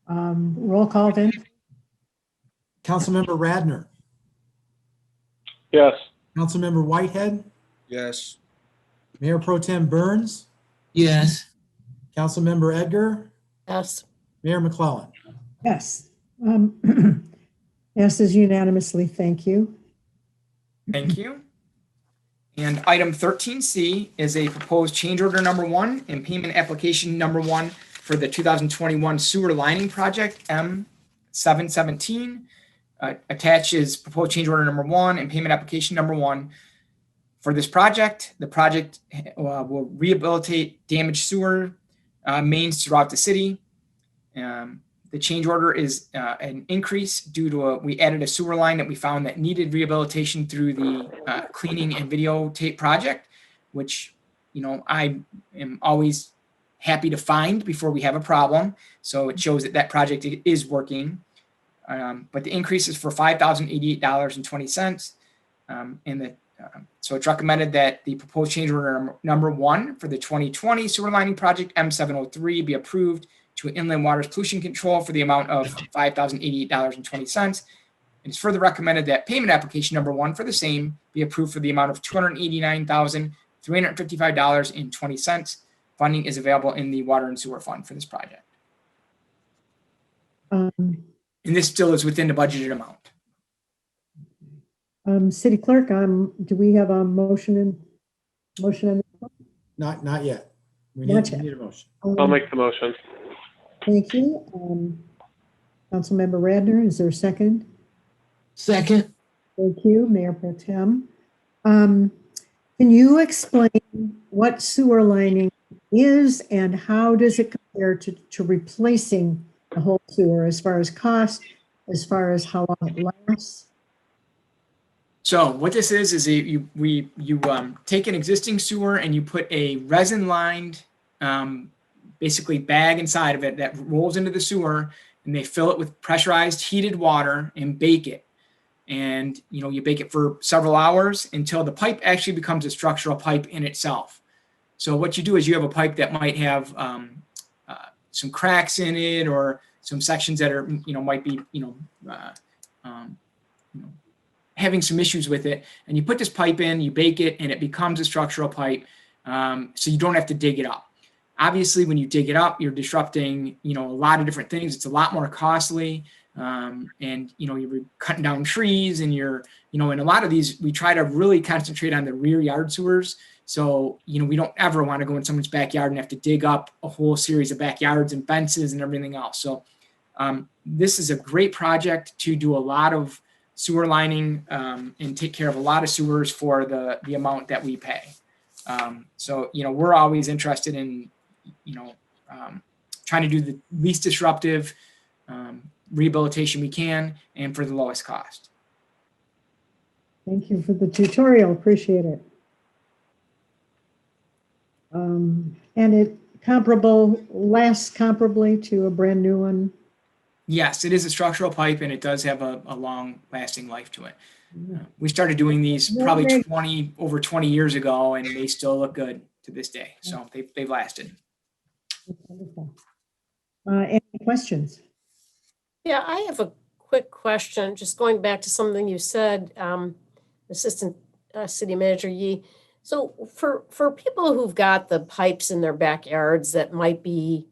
Roll call then. Councilmember Radner, Yes. Councilmember Whitehead, Yes. Mayor Pro Tem Burns, Yes. Councilmember Edgar, Yes. Mayor McClellan. Yes. Passes unanimously. Thank you. Thank you. And item 13C is a proposed change order number 1 and payment application number 1 for the 2021 sewer lining project M717. Attaches proposed change order number 1 and payment application number 1 for this project. The project will rehabilitate damaged sewer mains throughout the city. The change order is an increase due to we added a sewer line that we found that needed rehabilitation through the cleaning and videotape project, which, you know, I am always happy to find before we have a problem. So it shows that that project is working. But the increase is for $5,088.20. So it's recommended that the proposed change order number 1 for the 2020 sewer lining project M703 be approved to Inland Waters Pollution Control for the amount of $5,088.20. It is further recommended that payment application number 1 for the same be approved for the amount of $289,355.20. Funding is available in the Water and Sewer Fund for this project. And this still is within the budgeted amount. City Clerk, do we have a motion? Not yet. We Not yet. need a motion. I'll make the motion. Thank you. Councilmember Radner, is there a second? Second. Thank you, Mayor Pro Tem. Can you explain what sewer lining is and how does it compare to replacing the whole sewer as far as cost, as far as how long it lasts? So what this is you take an existing sewer and you put a resin lined basically bag inside of it that rolls into the sewer, and they fill it with pressurized heated water and bake it. And you bake it for several hours until the pipe actually becomes a structural pipe in itself. So what you do is you have a pipe that might have some cracks in it or some sections that are might be having some issues with it, and you put this pipe in, you bake it, and it becomes a structural pipe, so you don't have to dig it up. Obviously, when you dig it up, you're disrupting, a lot of different things. It's a lot more costly, and you're cutting down trees, and in a lot of these, we try to really concentrate on the rear yard sewers. So, we don't ever want to go in someone's backyard and have to dig up a whole series of backyards and fences and everything else. So, this is a great project to do a lot of sewer lining and take care of a lot of sewers for the amount that we pay. So, we're always interested in, trying to do the least disruptive rehabilitation we can and for the lowest cost. Thank you for the tutorial. Appreciate it. And it less comparably to a brand new one? Yes, it is a structural pipe and it does have a long lasting life to it. We started doing these probably over 20 years ago and they still look good to this day. So they've lasted. Wonderful. Any questions? Yeah, I have a quick question, just going back to something you said, Assistant City Manager Yee. So for people who've got the pipes in their backyards that might be,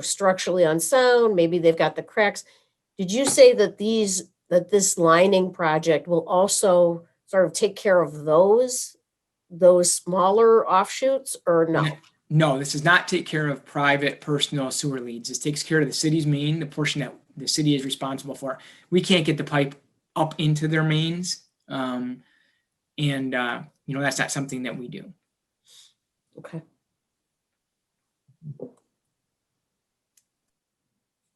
structurally unsound, maybe they've got the cracks. Did you say that this lining project will also sort of take care of those smaller offshoots, or no? No, this does not take care of private personal sewer leads. This takes care of the city's main, the portion that the city is responsible for. We can't get the pipe up into their mains. That's not something that we do. Okay.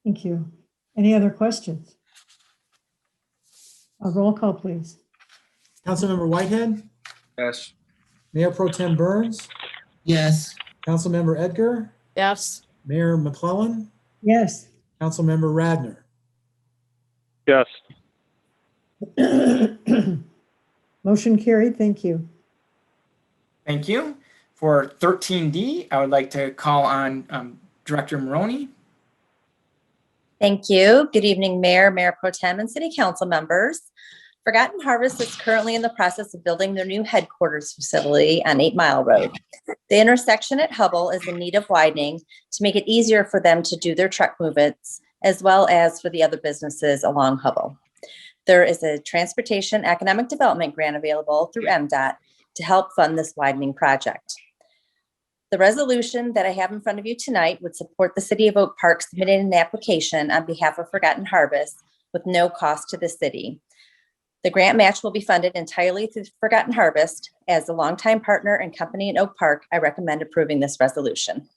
Thank you. Any other questions? A roll call, please. Councilmember Whitehead, Yes. Mayor Pro Tem Burns, Yes. Councilmember Edgar, Yes. Mayor McClellan, Yes. Councilmember Radner. Yes. Motion carried. Thank you. Thank you. For 13D, I would like to call on Director Maroney. Thank you. Good evening, Mayor Pro Tem, and City Council members. Forgotten Harvest is currently in the process of building their new headquarters facility on 8 Mile Road. The intersection at Hubble is in need of widening to make it easier for them to do their truck movements, as well as for the other businesses along Hubble. There is a Transportation Economic Development Grant available through MDOT to help fund this widening project. The resolution that I have in front of you tonight would support the City of Oak Park submitting an application on behalf of Forgotten Harvest with no cost to the city. The grant match will be funded entirely through Forgotten Harvest. As a longtime partner and company in Oak Park, I recommend approving this resolution.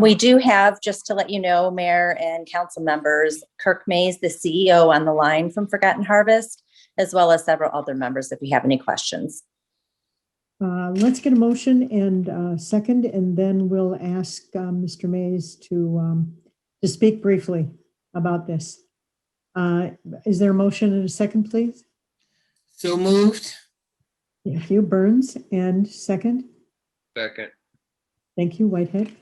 We do have, just to let you know, Mayor and council members, Kirk Mays, the CEO, on the line from Forgotten Harvest, as well as several other members if you have any questions. Let's get a motion and second, and then we'll ask Mr. Mays to speak briefly about this. Is there a motion and a second, please? So moved. Thank you, Burns, and second. Second. Thank you, Whitehead.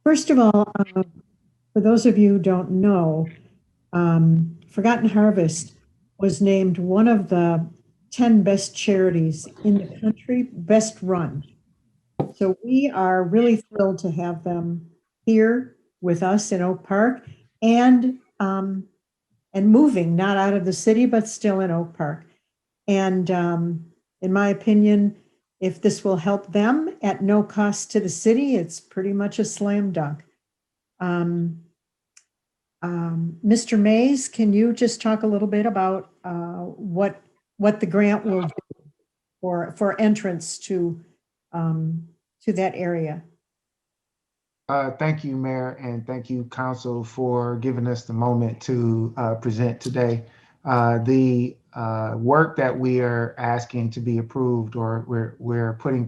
First of all, for those of you who don't know, Forgotten Harvest was named one of the 10 best charities in the country, best run. So we are really thrilled to have them here with us in Oak Park and moving, not out of the city, but still in Oak Park. And in my opinion, if this will help them at no cost to the city, it's pretty much a slam dunk. Mr. Mays, can you just talk a little bit about what the grant will do for entrance to that area? Thank you, Mayor, and thank you, Council, for giving us the moment to present today. The work that we are asking to be approved, or we're putting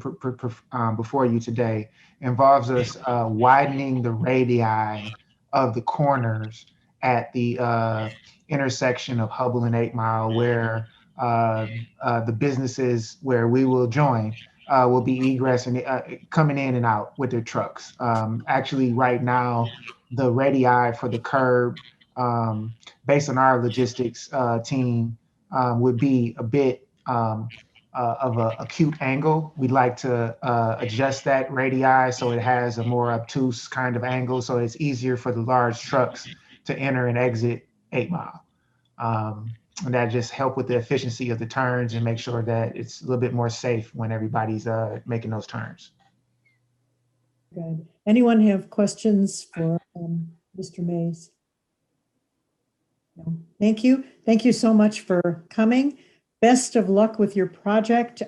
before you today, involves us widening the radii of the corners at the intersection of Hubble and 8 Mile, where the businesses where we will join will be egressing, coming in and out with their trucks. Actually, right now, the radii for the curb, based on our logistics team, would be a bit of an acute angle. We'd like to adjust that radii so it has a more obtuse kind of angle, so it's easier for the large trucks to enter and exit 8 Mile. And that just help with the efficiency of the turns and make sure that it's a little bit more safe when everybody's making those turns. Good. Anyone have questions for Mr. Mays? No. Thank you. Thank you so much for coming. Best of luck with your project.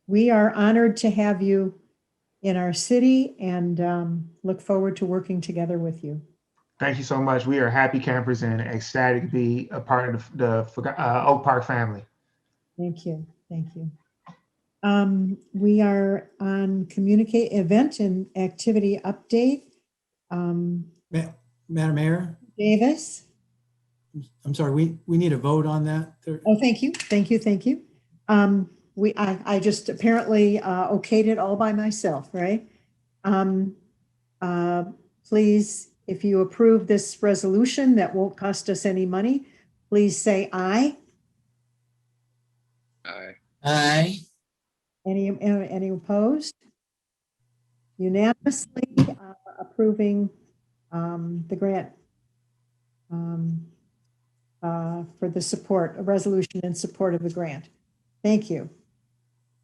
We are honored to have you in our city and look forward to working together with you. Thank you so much. We are happy campers and ecstatic to be a part of the Oak Park family. Thank you. Thank you. We are on communicate event and activity update. Madam Mayor, Davis. I'm sorry, we need a vote on that. Oh, thank you. Thank you. Thank you. I just apparently okayed it all by myself, right? Please, if you approve this resolution that won't cost us any money, please say aye. Aye. Aye. Any opposed? Unanimously approving the grant for the support, a resolution in support of the grant. Thank you.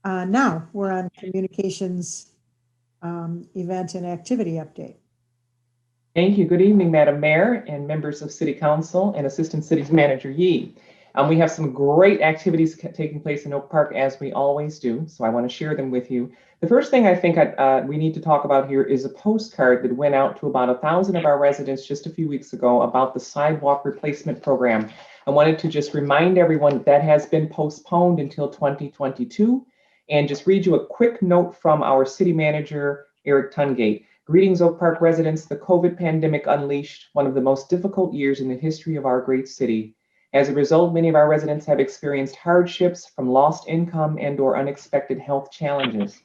Now we're on communications event and activity update. Thank you. Good evening, Madam Mayor and members of City Council and Assistant City Manager Yee. We have some great activities taking place in Oak Park, as we always do, so I want to share them with you. The first thing I think we need to talk about here is a postcard that went out to about 1,000 of our residents just a few weeks ago about the sidewalk replacement program. I wanted to just remind everyone that has been postponed until 2022, and just read you a quick note from our City Manager, Eric Tungate. Greetings, Oak Park residents. The COVID pandemic unleashed one of the most difficult years in the history of our great city. As a result, many of our residents have experienced hardships from lost income and/or unexpected health challenges.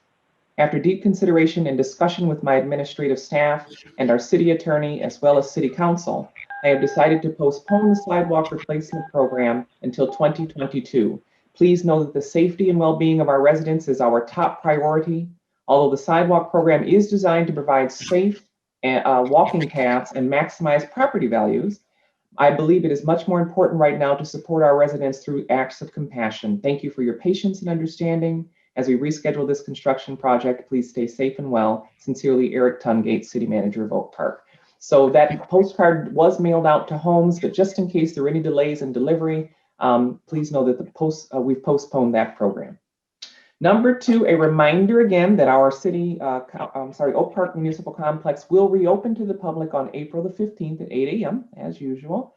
After deep consideration and discussion with my administrative staff and our city attorney, as well as City Council, I have decided to postpone the sidewalk replacement program until 2022. Please know that the safety and well-being of our residents is our top priority. Although the sidewalk program is designed to provide safe walking paths and maximize property values, I believe it is much more important right now to support our residents through acts of compassion. Thank you for your patience and understanding. As we reschedule this construction project, please stay safe and well. Sincerely, Eric Tungate, City Manager of Oak Park. So that postcard was mailed out to homes, but just in case there are any delays in delivery, please know that we've postponed that program. Number two, a reminder again that our Oak Park Municipal Complex will reopen to the public on April the 15th at 8 a.m. as usual.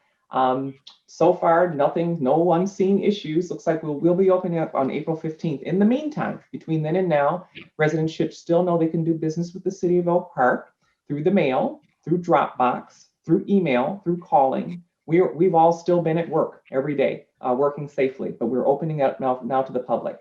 So far, no unseen issues. Looks like we'll be opening up on April 15th. In the meantime, between then and now, residents should still know they can do business with the City of Oak Park through the mail, through Dropbox, through email, through calling. We've all still been at work every day, working safely, but we're opening up now to the public.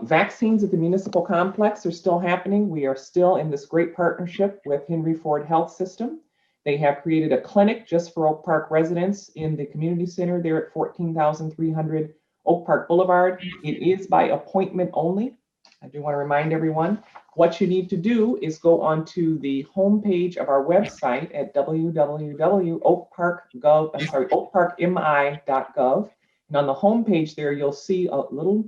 Vaccines at the municipal complex are still happening. We are still in this great partnership with Henry Ford Health System. They have created a clinic just for Oak Park residents in the community center there at 14,300 Oak Park Boulevard. It is by appointment only. I do want to remind everyone, what you need to do is go onto the homepage of our website at oakparkmi.gov. And on the homepage there, you'll see a little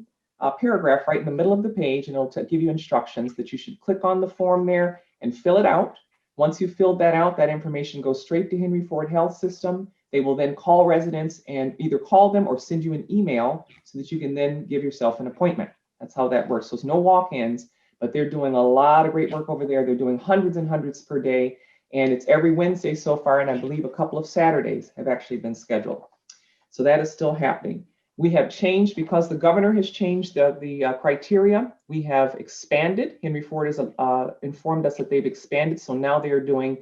paragraph right in the middle of the page, and it'll give you instructions that you should click on the form there and fill it out. Once you've filled that out, that information goes straight to Henry Ford Health System. They will then call residents and either call them or send you an email so that you can then give yourself an appointment. That's how that works. So it's no walk-ins, but they're doing a lot of great work over there. They're doing hundreds and hundreds per day, and it's every Wednesday so far, and I believe a couple of Saturdays have actually been scheduled. So that is still happening. We have changed because the governor has changed the criteria. We have expanded. Henry Ford has informed us that they've expanded. So now they're doing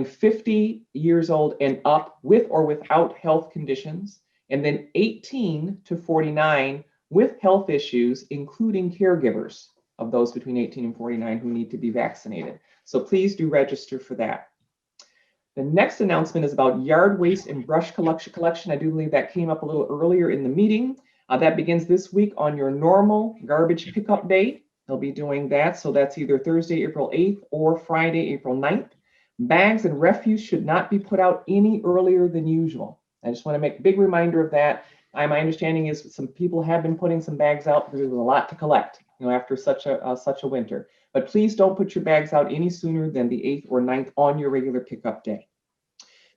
50 years old and up with or without health conditions, and then 18 to 49 with health issues, including caregivers of those between 18 and 49 who need to be vaccinated. So please do register for that. The next announcement is about yard waste and brush collection. I do believe that came up a little earlier in the meeting. That begins this week on your normal garbage pickup date. They'll be doing that. So that's either Thursday, April 8th or Friday, April 9th. Bags and refuse should not be put out any earlier than usual. I just want to make a big reminder of that. My understanding is some people have been putting some bags out because there's a lot to collect, after such a winter. But please don't put your bags out any sooner than the 8th or 9th on your regular pickup day.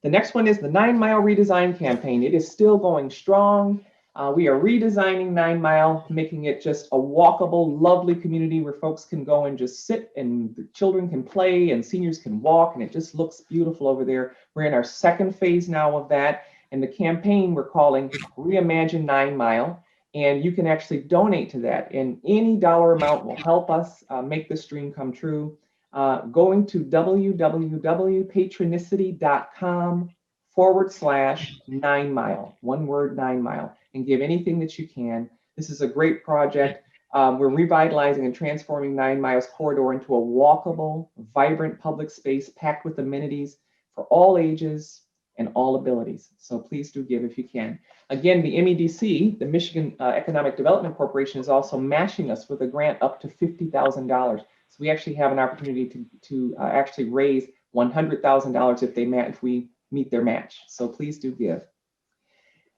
The next one is the 9 Mile redesign campaign. It is still going strong. We are redesigning 9 Mile, making it just a walkable, lovely community where folks can go and just sit and the children can play and seniors can walk, and it just looks beautiful over there. We're in our second phase now of that. And the campaign we're calling Reimagine 9 Mile. And you can actually donate to that. And any dollar amount will help us make this dream come true. Going to www.patronicity.com/9 mile, one word, 9 mile, and give anything that you can. This is a great project. We're revitalizing and transforming 9 Miles corridor into a walkable, vibrant public space packed with amenities for all ages and all abilities. So please do give if you can. Again, the MEDC, the Michigan Economic Development Corporation, is also matching us with a grant up to $50,000. So we actually have an opportunity to actually raise $100,000 if we meet their match. So please do give.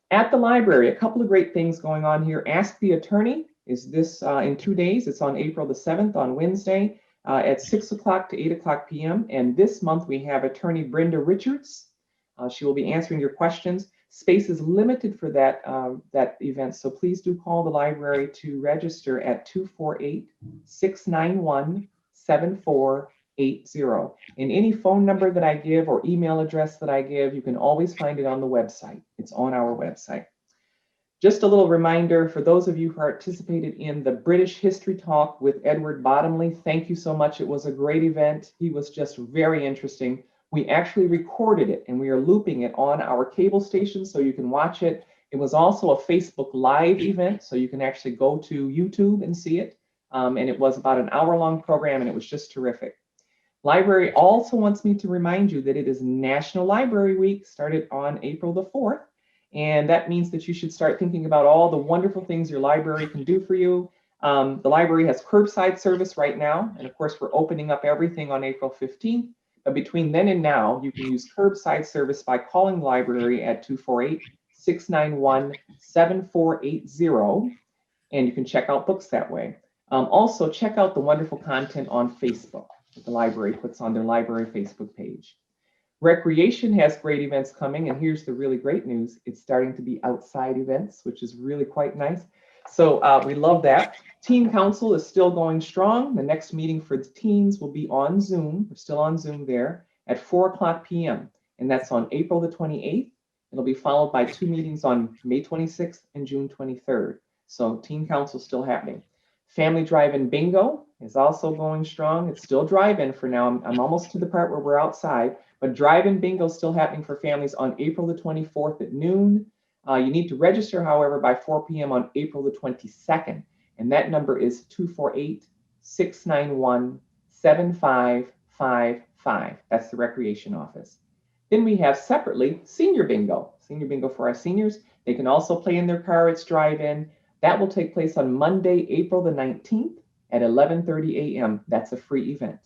At the library, a couple of great things going on here. Ask the Attorney is this in 2 days. It's on April the 7th on Wednesday at 6 o'clock to 8 o'clock p.m. And this month we have Attorney Brenda Richards. She will be answering your questions. Space is limited for that event, so please do call the library to register at 248-691-7480. And any phone number that I give or email address that I give, you can always find it on the website. It's on our website. Just a little reminder for those of you who participated in the British History Talk with Edward Bottomley, thank you so much. It was a great event. He was just very interesting. We actually recorded it and we are looping it on our cable station so you can watch it. It was also a Facebook Live event, so you can actually go to YouTube and see it. And it was about an hour-long program and it was just terrific. Library also wants me to remind you that it is National Library Week, started on April the 4th. And that means that you should start thinking about all the wonderful things your library can do for you. The library has curbside service right now. And of course, we're opening up everything on April 15th. But between then and now, you can use curbside service by calling the library at 248-691-7480. And you can check out books that way. Also, check out the wonderful content on Facebook that the library puts on their library Facebook page. Recreation has great events coming, and here's the really great news. It's starting to be outside events, which is really quite nice. So we love that. Teen Council is still going strong. The next meeting for the teens will be on Zoom. We're still on Zoom there at 4 o'clock p.m. And that's on April the 28th. It'll be followed by 2 meetings on May 26th and June 23rd. So Teen Council is still happening. Family Drive-In Bingo is also going strong. It's still drive-in for now. I'm almost to the part where we're outside, but Drive-In Bingo is still happening for families on April the 24th at noon. You need to register, however, by 4 p.m. on April the 22nd. And that number is 248-691-7555. That's the recreation office. Then we have separately Senior Bingo. Senior Bingo for our seniors. They can also play in their car. It's drive-in. That will take place on Monday, April the 19th at 11:30 a.m. That's a free event.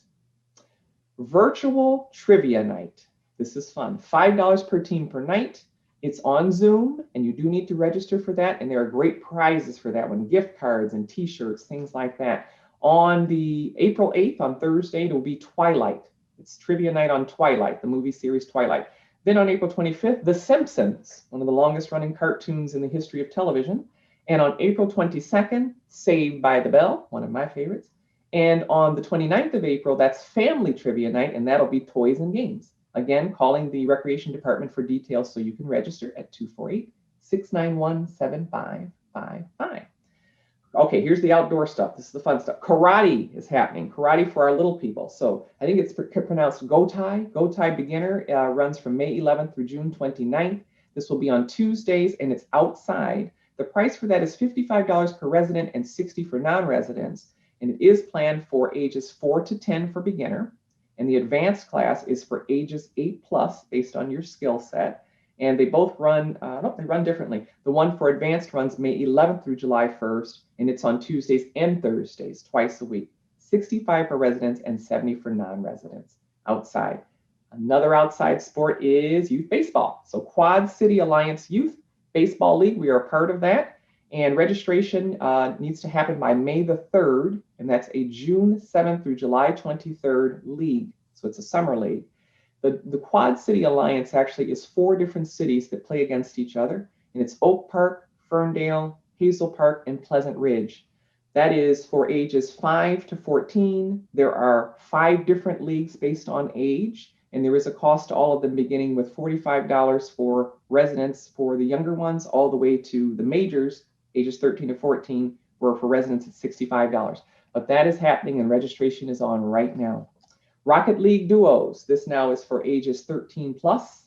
Virtual Trivia Night. This is fun. $5 per team per night. It's on Zoom, and you do need to register for that. And there are great prizes for that one, gift cards and T-shirts, things like that. On the April 8th, on Thursday, it will be Twilight. It's Trivia Night on Twilight, the movie series Twilight. Then on April 25th, The Simpsons, one of the longest running cartoons in the history of television. And on April 22nd, Saved by the Bell, one of my favorites. And on the 29th of April, that's Family Trivia Night, and that'll be Toys and Games. Again, calling the Recreation Department for details so you can register at 248-691-7555. Okay, here's the outdoor stuff. This is the fun stuff. Karate is happening. Karate for our little people. So I think it's pronounced Gotai. Gotai Beginner runs from May 11th through June 29th. This will be on Tuesdays, and it's outside. The price for that is $55 per resident and $60 for non-residents. And it is planned for ages 4 to 10 for beginner. And the advanced class is for ages 8+ based on your skill set. And they both run, they run differently. The one for advanced runs May 11th through July 1st, and it's on Tuesdays and Thursdays, twice a week. $65 for residents and $70 for non-residents outside. Another outside sport is youth baseball. So Quad City Alliance Youth Baseball League, we are a part of that. And registration needs to happen by May the 3rd, and that's a June 7th through July 23rd league. So it's a summer league. The Quad City Alliance actually is 4 different cities that play against each other, and it's Oak Park, Ferndale, Hazel Park, and Pleasant Ridge. That is for ages 5 to 14. There are 5 different leagues based on age, and there is a cost to all of them, beginning with $45 for residents for the younger ones, all the way to the majors, ages 13 to 14, where for residents it's $65. But that is happening and registration is on right now. Rocket League Duos, this now is for ages 13 plus.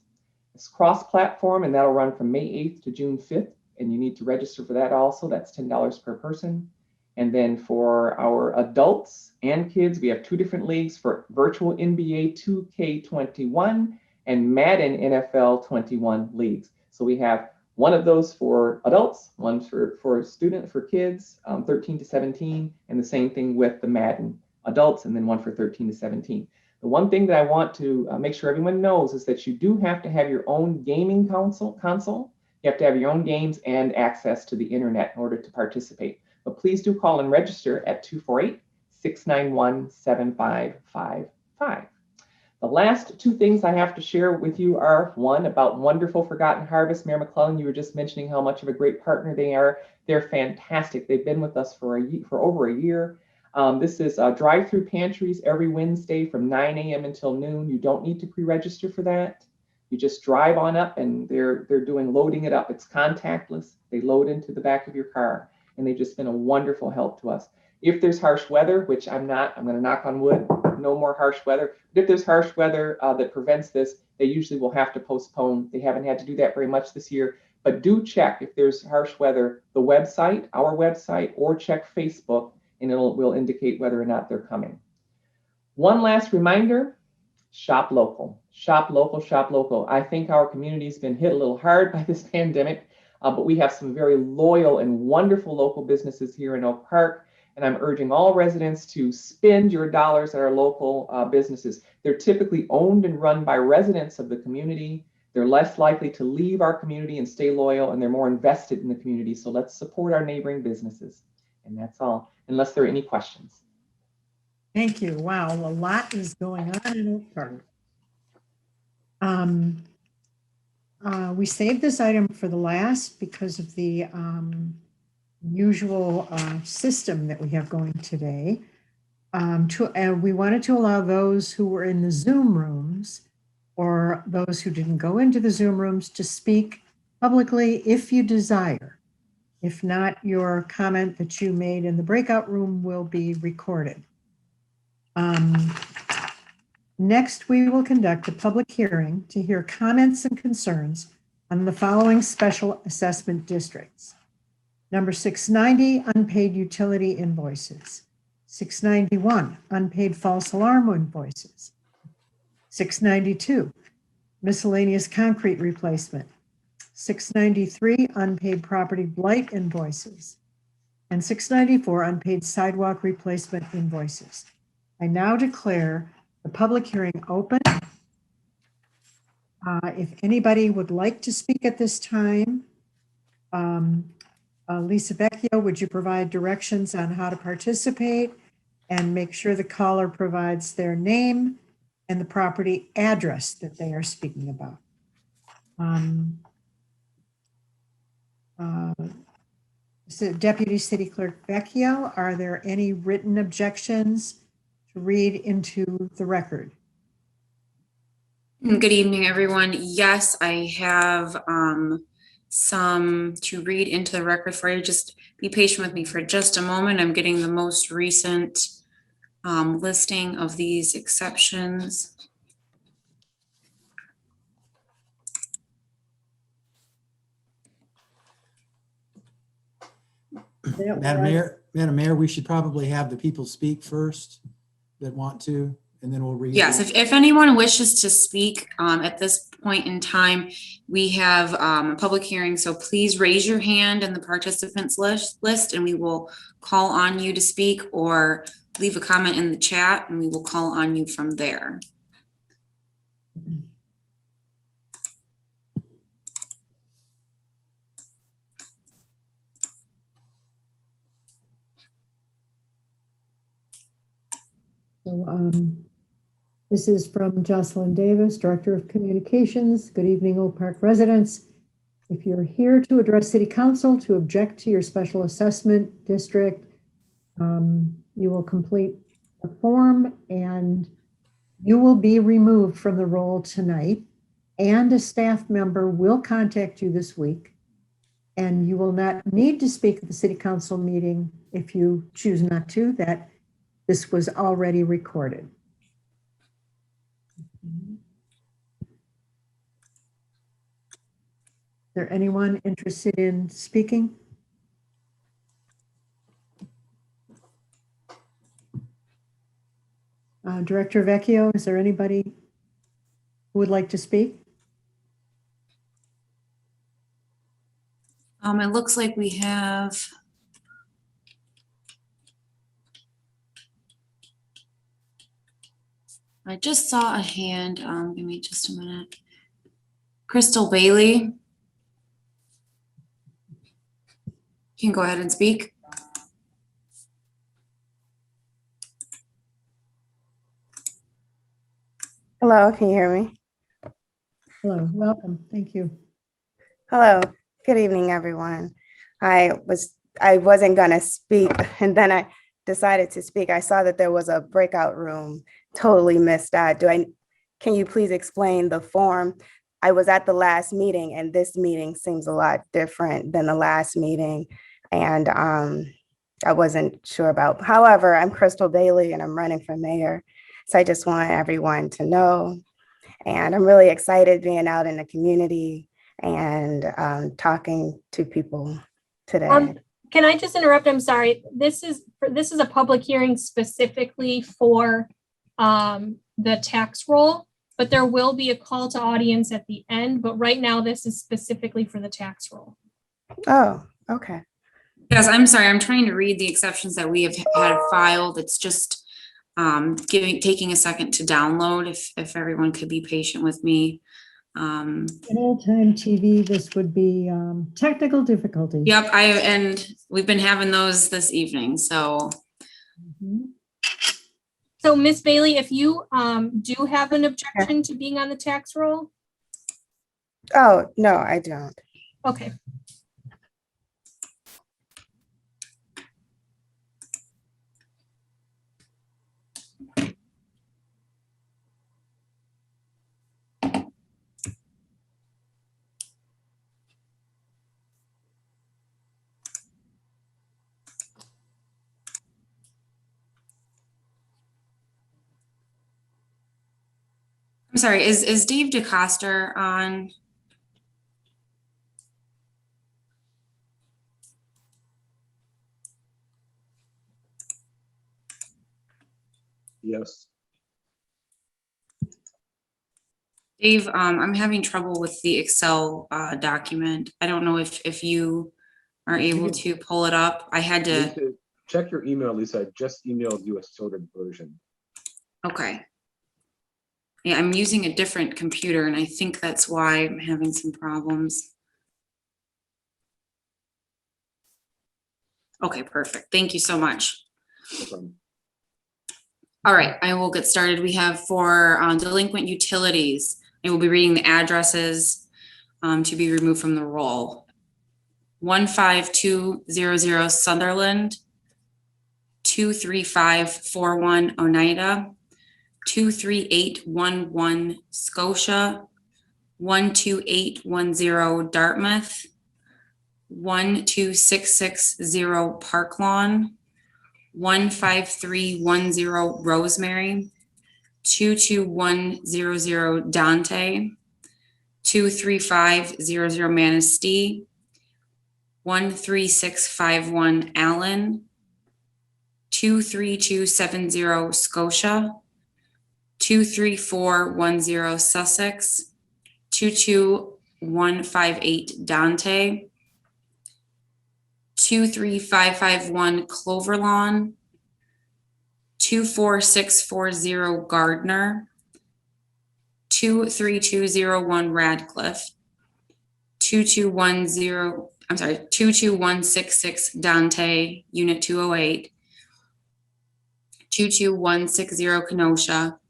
It's cross-platform and that'll run from May 8th to June 5th. And you need to register for that also. That's $10 per person. And then for our adults and kids, we have 2 different leagues for virtual NBA 2K21 and Madden NFL 21 leagues. So we have one of those for adults, one for kids, 13 to 17, and the same thing with the Madden adults, and then one for 13 to 17. The one thing that I want to make sure everyone knows is that you do have to have your own gaming console. You have to have your own games and access to the internet in order to participate. But please do call and register at 248-691-7555. The last 2 things I have to share with you are, one, about Wonderful Forgotten Harvest. Mayor McClellan, you were just mentioning how much of a great partner they are. They're fantastic. They've been with us for over a year. This is drive-through pantries every Wednesday from 9 a.m. until noon. You don't need to pre-register for that. You just drive on up and they're doing loading it up. It's contactless. They load into the back of your car, and they've just been a wonderful help to us. If there's harsh weather, which I'm going to knock on wood, no more harsh weather. But if there's harsh weather that prevents this, they usually will have to postpone. They haven't had to do that very much this year, but do check if there's harsh weather, the website, our website, or check Facebook, and will indicate whether or not they're coming. One last reminder, shop local, shop local, shop local. I think our community's been hit a little hard by this pandemic, but we have some very loyal and wonderful local businesses here in Oak Park. And I'm urging all residents to spend your dollars at our local businesses. They're typically owned and run by residents of the community. They're less likely to leave our community and stay loyal, and they're more invested in the community. So let's support our neighboring businesses. And that's all, unless there are any questions. Thank you. Wow, a lot is going on in Oak Park. We saved this item for the last because of the usual system that we have going today. We wanted to allow those who were in the Zoom rooms or those who didn't go into the Zoom rooms to speak publicly if you desire. If not, your comment that you made in the breakout room will be recorded. Next, we will conduct a public hearing to hear comments and concerns on the following special assessment districts. Number 690, unpaid utility invoices. 691, unpaid false alarm invoices. 692, miscellaneous concrete replacement. 693, unpaid property blight invoices. And 694, unpaid sidewalk replacement invoices. I now declare the public hearing open. If anybody would like to speak at this time, Lisa Vecchio, would you provide directions on how to participate and make sure the caller provides their name and the property address that they are speaking about? So Deputy City Clerk Vecchio, are there any written objections to read into the record? Good evening, everyone. Yes, I have some to read into the record for you. Just be patient with me for just a moment. I'm getting the most recent listing of these exceptions. Madam Mayor, we should probably have the people speak first that want to, and then we'll read. Yes, if anyone wishes to speak at this point in time, we have a public hearing, so please raise your hand in the participants list and we will call on you to speak, or leave a comment in the chat and we will call on you from there. So this is from Jocelyn Davis, Director of Communications. Good evening, Oak Park residents. If you're here to address City Council to object to your special assessment district, you will complete the form and you will be removed from the roll tonight, and a staff member will contact you this week And you will not need to speak at the city council meeting if you choose not to, that this was already recorded. Is there anyone interested in speaking? Director Vecchio, is there anybody who would like to speak? It looks like we have. I just saw a hand. Give me just a minute. Crystal Bailey. You can go ahead and speak. Hello, can you hear me? Hello, welcome. Thank you. Hello, good evening, everyone. I wasn't gonna speak, and then I decided to speak. I saw that there was a breakout room. Totally missed that. Can you please explain the form? I was at the last meeting, and this meeting seems a lot different than the last meeting, and I wasn't sure about. However, I'm Crystal Bailey, and I'm running for mayor, so I just want everyone to know. And I'm really excited being out in the community and talking to people today. Can I just interrupt? I'm sorry. This is a public hearing specifically for the tax roll, but there will be a call to audience at the end. But right now, this is specifically for the tax roll. Oh, okay. Yes, I'm sorry. I'm trying to read the exceptions that we have had filed. It's just taking a second to download. If everyone could be patient with me. In old-time TV, this would be technical difficulties. Yep, and we've been having those this evening, so. So Ms. Bailey, if you do have an objection to being on the tax roll? Oh, no, I don't. Okay. I'm sorry, is Dave DeCoster on? Yes. Dave, I'm having trouble with the Excel document. I don't know if you are able to pull it up. I had to. Check your email, Lisa. I just emailed you a sorted version. Okay. Yeah, I'm using a different computer and I think that's why I'm having some problems. Okay, perfect. Thank you so much. No problem. All right, I will get started. We have for delinquent utilities, I will be reading the addresses to be removed from the roll. 15200 Sunderland, 23541 Oneida, 23811 Scotia, 12810 Dartmouth, 12660 Park Lawn, 15310 Rosemary, 22100 Dante, 23500 Manistee, 13651 Allen, 23270 Scotia, 23410 Sussex, 22158 Dante, 23551 Clover Lawn, 24640 Gardner, 23201 Radcliffe, 22166 Dante, Unit 208, 22160 Kenosha,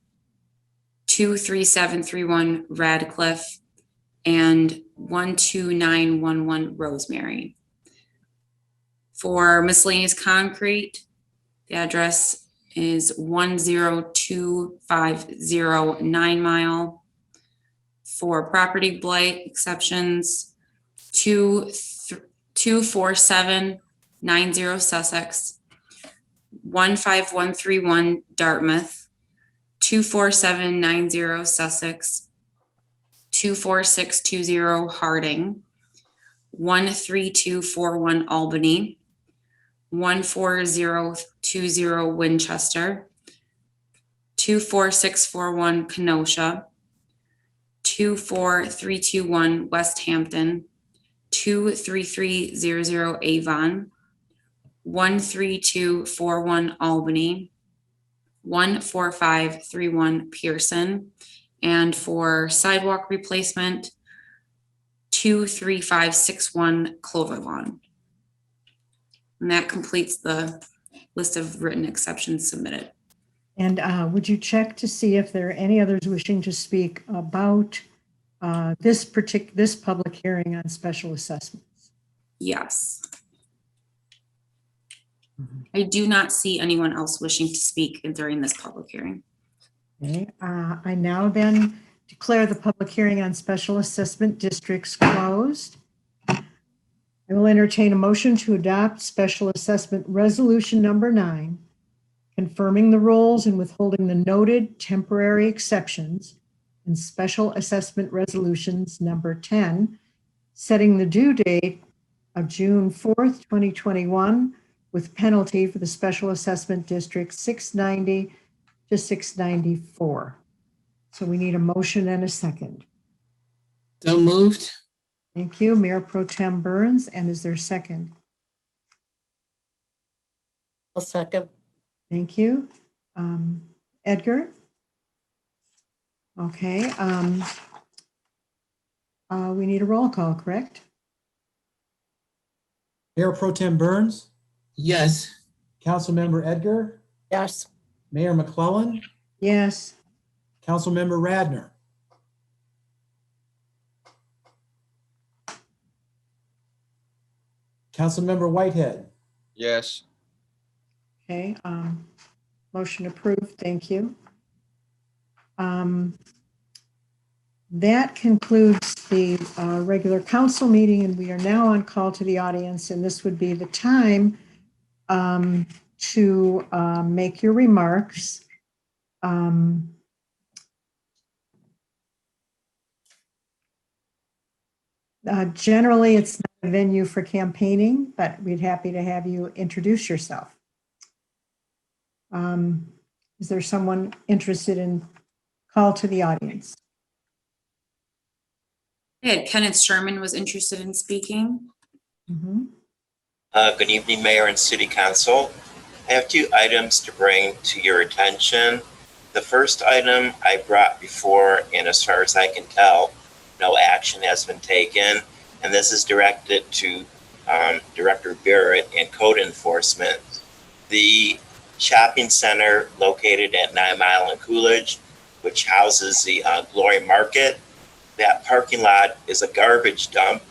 23731 Radcliffe, and 12911 Rosemary. For miscellaneous concrete, the address is 10250 9 Mile. For property blight exceptions, 24790 Sussex, 15131 Dartmouth, 24790 Sussex, 24620 Harding, 13241 Albany, 14020 Winchester, 24641 Kenosha, 24321 West Hampton, 23300 Avon, 13241 Albany, 14531 Pearson, and for sidewalk replacement, 23561 Clover Lawn. And that completes the list of written exceptions submitted. And would you check to see if there are any others wishing to speak about this public hearing on special assessments? Yes. I do not see anyone else wishing to speak during this public hearing. Okay, I now then declare the public hearing on special assessment districts closed. I will entertain a motion to adopt special assessment resolution number 9, confirming the roles and withholding the noted temporary exceptions, and special assessment resolutions number 10, setting the due date of June 4th, 2021, with penalty for the special assessment district 690 to 694. So we need a motion and a second. So moved. Thank you, Mayor Pro Tem Burns. And is there a second? I'll second. Thank you. Edgar? Okay. We need a roll call, correct? Mayor Pro Tem Burns, Yes. Councilmember Edgar, Yes. Mayor McClellan, Yes. Councilmember Radner. Councilmember Whitehead. Yes. Okay. Motion approved. Thank you. That concludes the regular council meeting, and we are now on call to the audience, and this would be the time to make your remarks. Generally, it's not a venue for campaigning, but we'd happy to have you introduce yourself. Is there someone interested in call to the audience? Yeah, Kenneth Sherman was interested in speaking. Good evening, Mayor and City Council. I have 2 items to bring to your attention. The first item I brought before, and as far as I can tell, no action has been taken. And this is directed to Director Barrett and Code Enforcement. The shopping center located at 9 Mile and Coolidge, which houses the Glory Market, that parking lot is a garbage dump.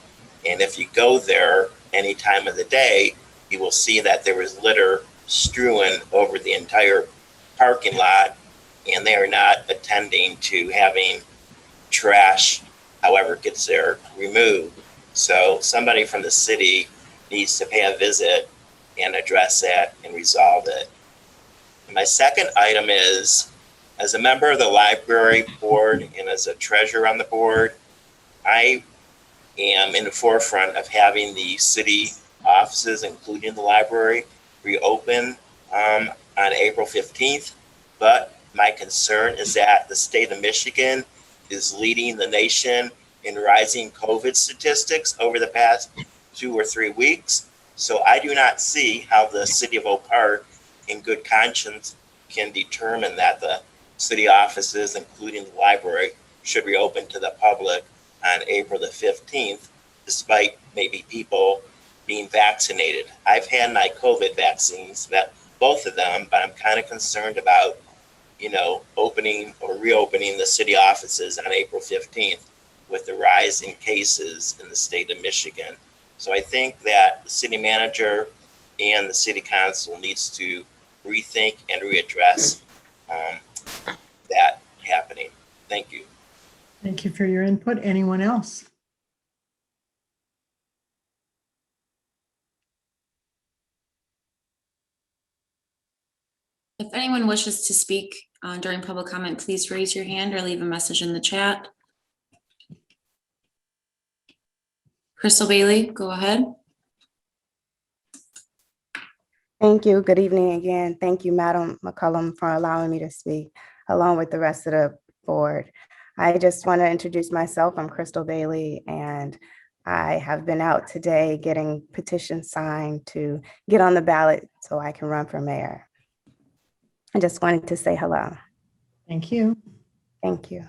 And if you go there any time of the day, you will see that there is litter strewn over the entire parking lot, and they are not attending to having trash, however it gets there, removed. So somebody from the city needs to pay a visit and address that and resolve it. And my second item is, as a member of the library board and as a treasurer on the board, I am in the forefront of having the city offices, including the library, reopen on April 15th. But my concern is that the state of Michigan is leading the nation in rising COVID statistics over the past 2 or 3 weeks. So I do not see how the city of Oak Park, in good conscience, can determine that the city offices, including the library, should reopen to the public on April the 15th, despite maybe people being vaccinated. I've had my COVID vaccines, both of them, but I'm kind of concerned about, opening or reopening the city offices on April 15th with the rise in cases in the state of Michigan. So I think that the city manager and the city council needs to rethink and readdress that happening. Thank you. Thank you for your input. Anyone else? wishes to speak during public comment, please raise your hand or leave a message in the chat. Crystal Bailey, go ahead. Thank you. Good evening again. Thank you, Madam McCollum, for allowing me to speak along with the rest of the board. I just want to introduce myself. I'm Crystal Bailey, and I have been out today getting petitions signed to get on the ballot so I can run for mayor. I just wanted to say hello. Thank you. Thank you.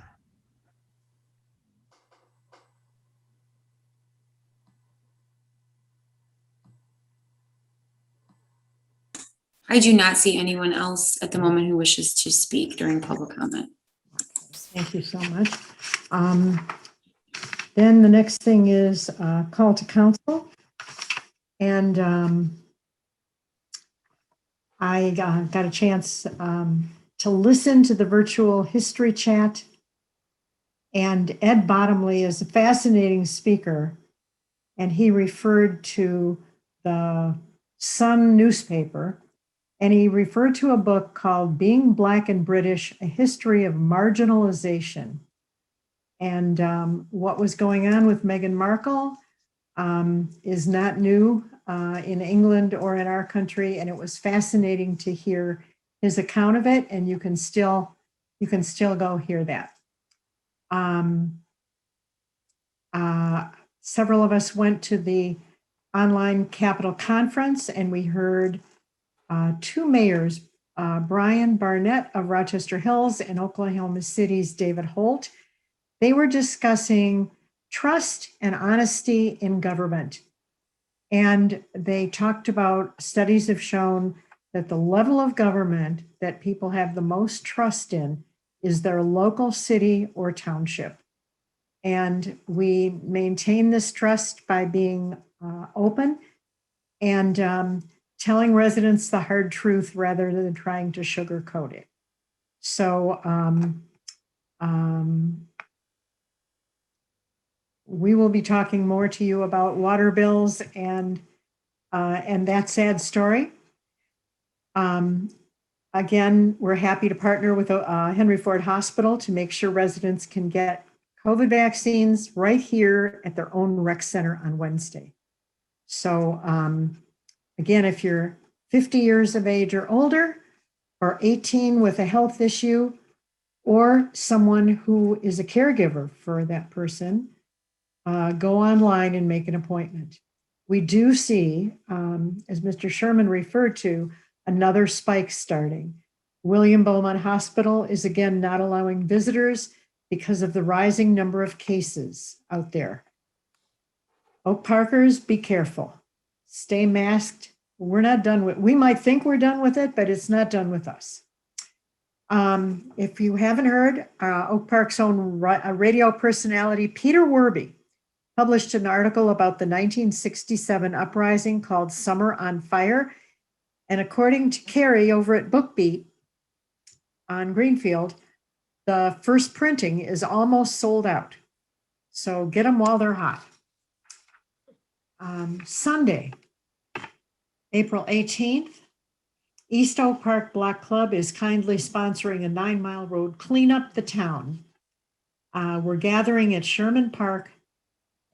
I do not see anyone else at the moment who wishes to speak during public comment. Thank you so much. Then the next thing is call to council. And I got a chance to listen to the virtual history chat. And Ed Bottomley is a fascinating speaker. And he referred to the Sun newspaper. And he referred to a book called Being Black and British, A History of Marginalization. And what was going on with Meghan Markle is not new in England or in our country. And it was fascinating to hear his account of it. And you can still go hear that. Several of us went to the online Capitol Conference, and we heard two mayors, Brian Barnett of Rochester Hills and Oklahoma City's David Holt. They were discussing trust and honesty in government. And they talked about studies have shown that the level of government that people have the most trust in is their local city or township. And we maintain this trust by being open and telling residents the hard truth rather than trying to sugarcoat it. So we will be talking more to you about water bills and that sad story. Again, we're happy to partner with Henry Ford Hospital to make sure residents can get COVID vaccines right here at their own rec center on Wednesday. So again, if you're 50 years of age or older, or 18 with a health issue, or someone who is a caregiver for that person, go online and make an appointment. We do see, as Mr. Sherman referred to, another spike starting. William Beaumont Hospital is again not allowing visitors because of the rising number of cases out there. Oak Parkers, be careful. Stay masked. We're not done with, we might think we're done with it, but it's not done with us. If you haven't heard, Oak Park's own radio personality, Peter Werby, published an article about the 1967 uprising called Summer on Fire. And according to Carrie over at BookBeat on Greenfield, the first printing is almost sold out. So get them while they're hot. Sunday, April 18th, East Oak Park Block Club is kindly sponsoring a 9-mile road Clean Up the Town. We're gathering at Sherman Park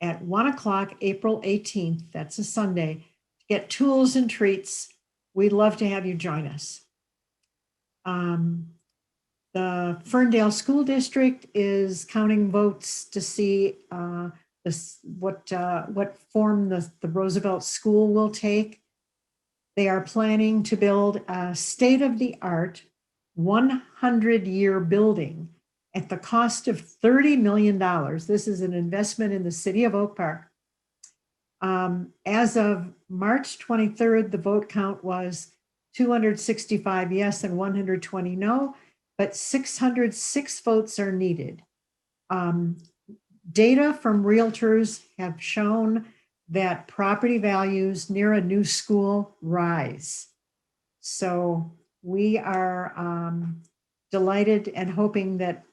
at 1 o'clock, April 18th, that's a Sunday, to get tools and treats. We'd love to have you join us. The Ferndale School District is counting votes to see what form the Roosevelt School will take. They are planning to build a state-of-the-art 100-year building at the cost of $30 million. This is an investment in the city of Oak Park. As of March 23rd, the vote count was 265 yes and 120 no, but 606 votes are needed. Data from realtors have shown that property values near a new school rise. So we are delighted and hoping that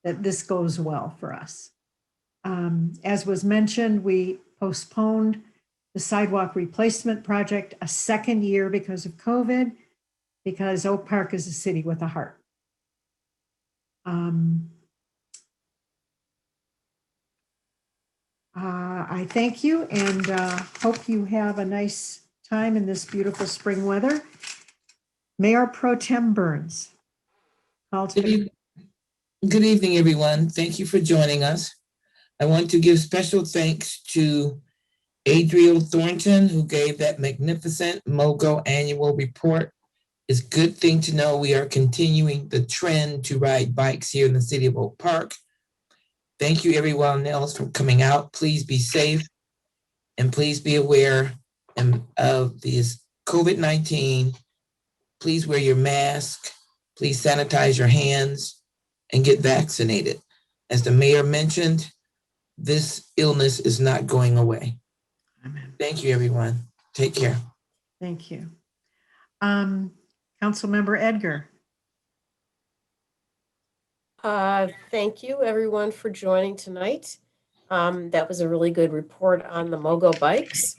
this goes well for us. As was mentioned, we postponed the sidewalk replacement project a second year because of COVID. because Oak Park is a city with a heart. I thank you and hope you have a nice time in this beautiful spring weather. Mayor Pro Tem Burns. Good evening, everyone. Thank you for joining us. I want to give special thanks to Adriel Thornton, who gave that magnificent MOGO annual report. It's a good thing to know we are continuing the trend to ride bikes here in the city of Oak Park. Thank you, everyone else, for coming out. Please be safe and please be aware of this COVID-19. Please wear your mask. Please sanitize your hands and get vaccinated. As the mayor mentioned, this illness is not going away. Amen. Thank you, everyone. Take care. Thank you. Councilmember Edgar. Thank you, everyone, for joining tonight. That was a really good report on the MOGO bikes.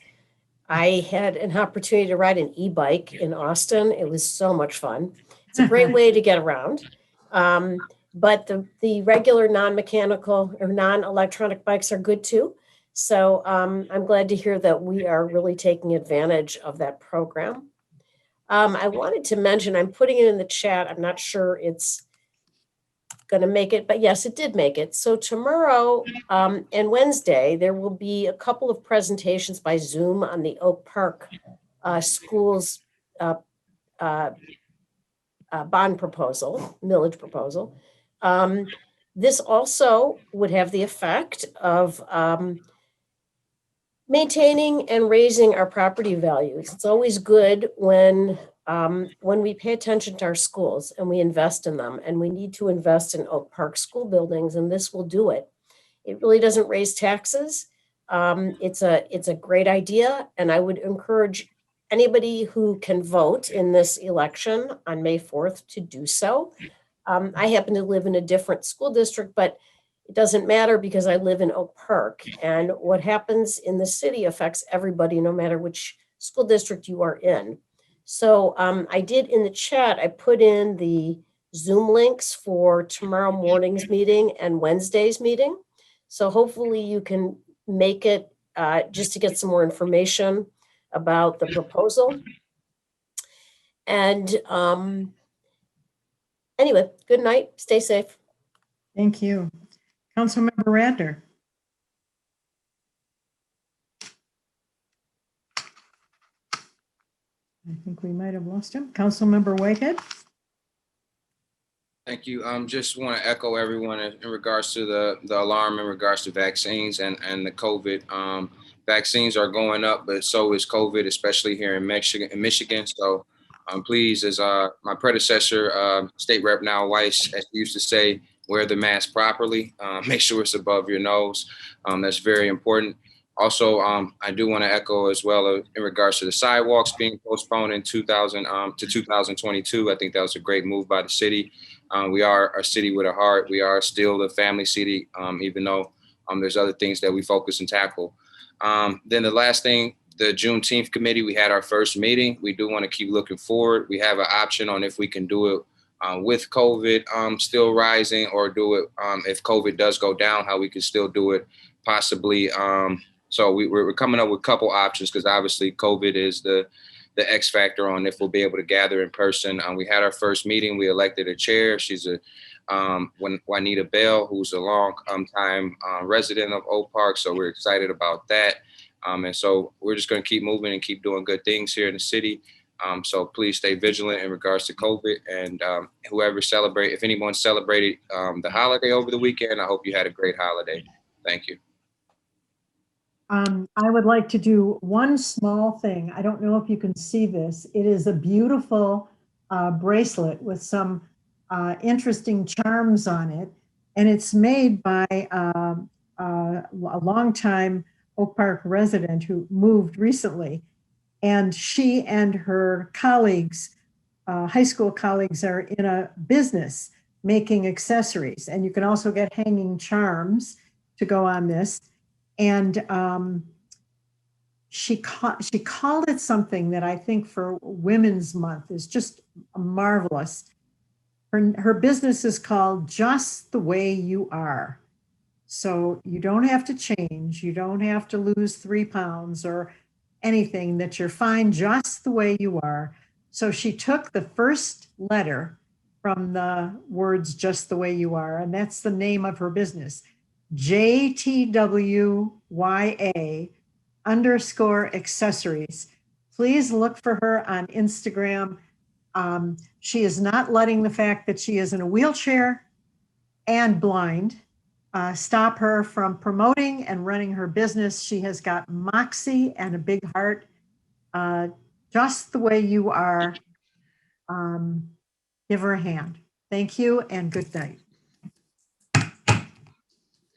I had an opportunity to ride an e-bike in Austin. It was so much fun. It's a great way to get around. But the regular non-mechanical or non-electronic bikes are good too. So I'm glad to hear that we are really taking advantage of that program. I wanted to mention, I'm putting it in the chat. I'm not sure it's going to make it, but yes, it did make it. So tomorrow and Wednesday, there will be a couple of presentations by Zoom on the Oak Park schools bond proposal, millage proposal. This also would have the effect of maintaining and raising our property values. It's always good when we pay attention to our schools and we invest in them, and we need to invest in Oak Park school buildings, and this will do it. It really doesn't raise taxes. It's a great idea, and I would encourage anybody who can vote in this election on May 4th to do so. I happen to live in a different school district, but it doesn't matter because I live in Oak Park, and what happens in the city affects everybody, no matter which school district you are in. So I did in the chat, I put in the Zoom links for tomorrow morning's meeting and Wednesday's meeting. So hopefully you can make it just to get some more information about the proposal. And anyway, good night. Stay safe. Thank you. Councilmember Radner. I think we might have lost him. Councilmember Whitehead. Thank you. Just want to echo everyone in regards to the alarm in regards to vaccines and the COVID. Vaccines are going up, but so is COVID, especially here in Michigan. So please, as my predecessor, State Rep now Weiss, as he used to say, wear the mask properly. Make sure it's above your nose. That's very important. Also, I do want to echo as well in regards to the sidewalks being postponed in 2022. I think that was a great move by the city. We are a city with a heart. We are still the family city, even though there's other things that we focus and tackle. Then the last thing, the Juneteenth committee, we had our first meeting. We do want to keep looking forward. We have an option on if we can do it with COVID still rising, or do it if COVID does go down, how we can still do it possibly. So we're coming up with a couple options, because obviously COVID is the X factor on if we'll be able to gather in person. We had our first meeting. We elected a chair. She's Juanita Bell, who's a long time resident of Oak Park. So we're excited about that. And so we're just going to keep moving and keep doing good things here in the city. So please stay vigilant in regards to COVID, and if anyone celebrated the holiday over the weekend, I hope you had a great holiday. Thank you. I would like to do one small thing. I don't know if you can see this. It is a beautiful bracelet with some interesting charms on it. And it's made by a longtime Oak Park resident who moved recently. And she and her colleagues, high school colleagues, are in a business making accessories. And you can also get hanging charms to go on this. And she called it something that I think for Women's Month is just marvelous. Her business is called Just the Way You Are. So you don't have to change. You don't have to lose 3 pounds or anything, that you're fine just the way you are. So she took the first letter from the words just the way you are, and that's the name of her business, JTWYA_accessories. Please look for her on Instagram. She is not letting the fact that she is in a wheelchair and blind stop her from promoting and running her business. She has got moxie and a big heart. Just the way you are. Give her a hand. Thank you and good night.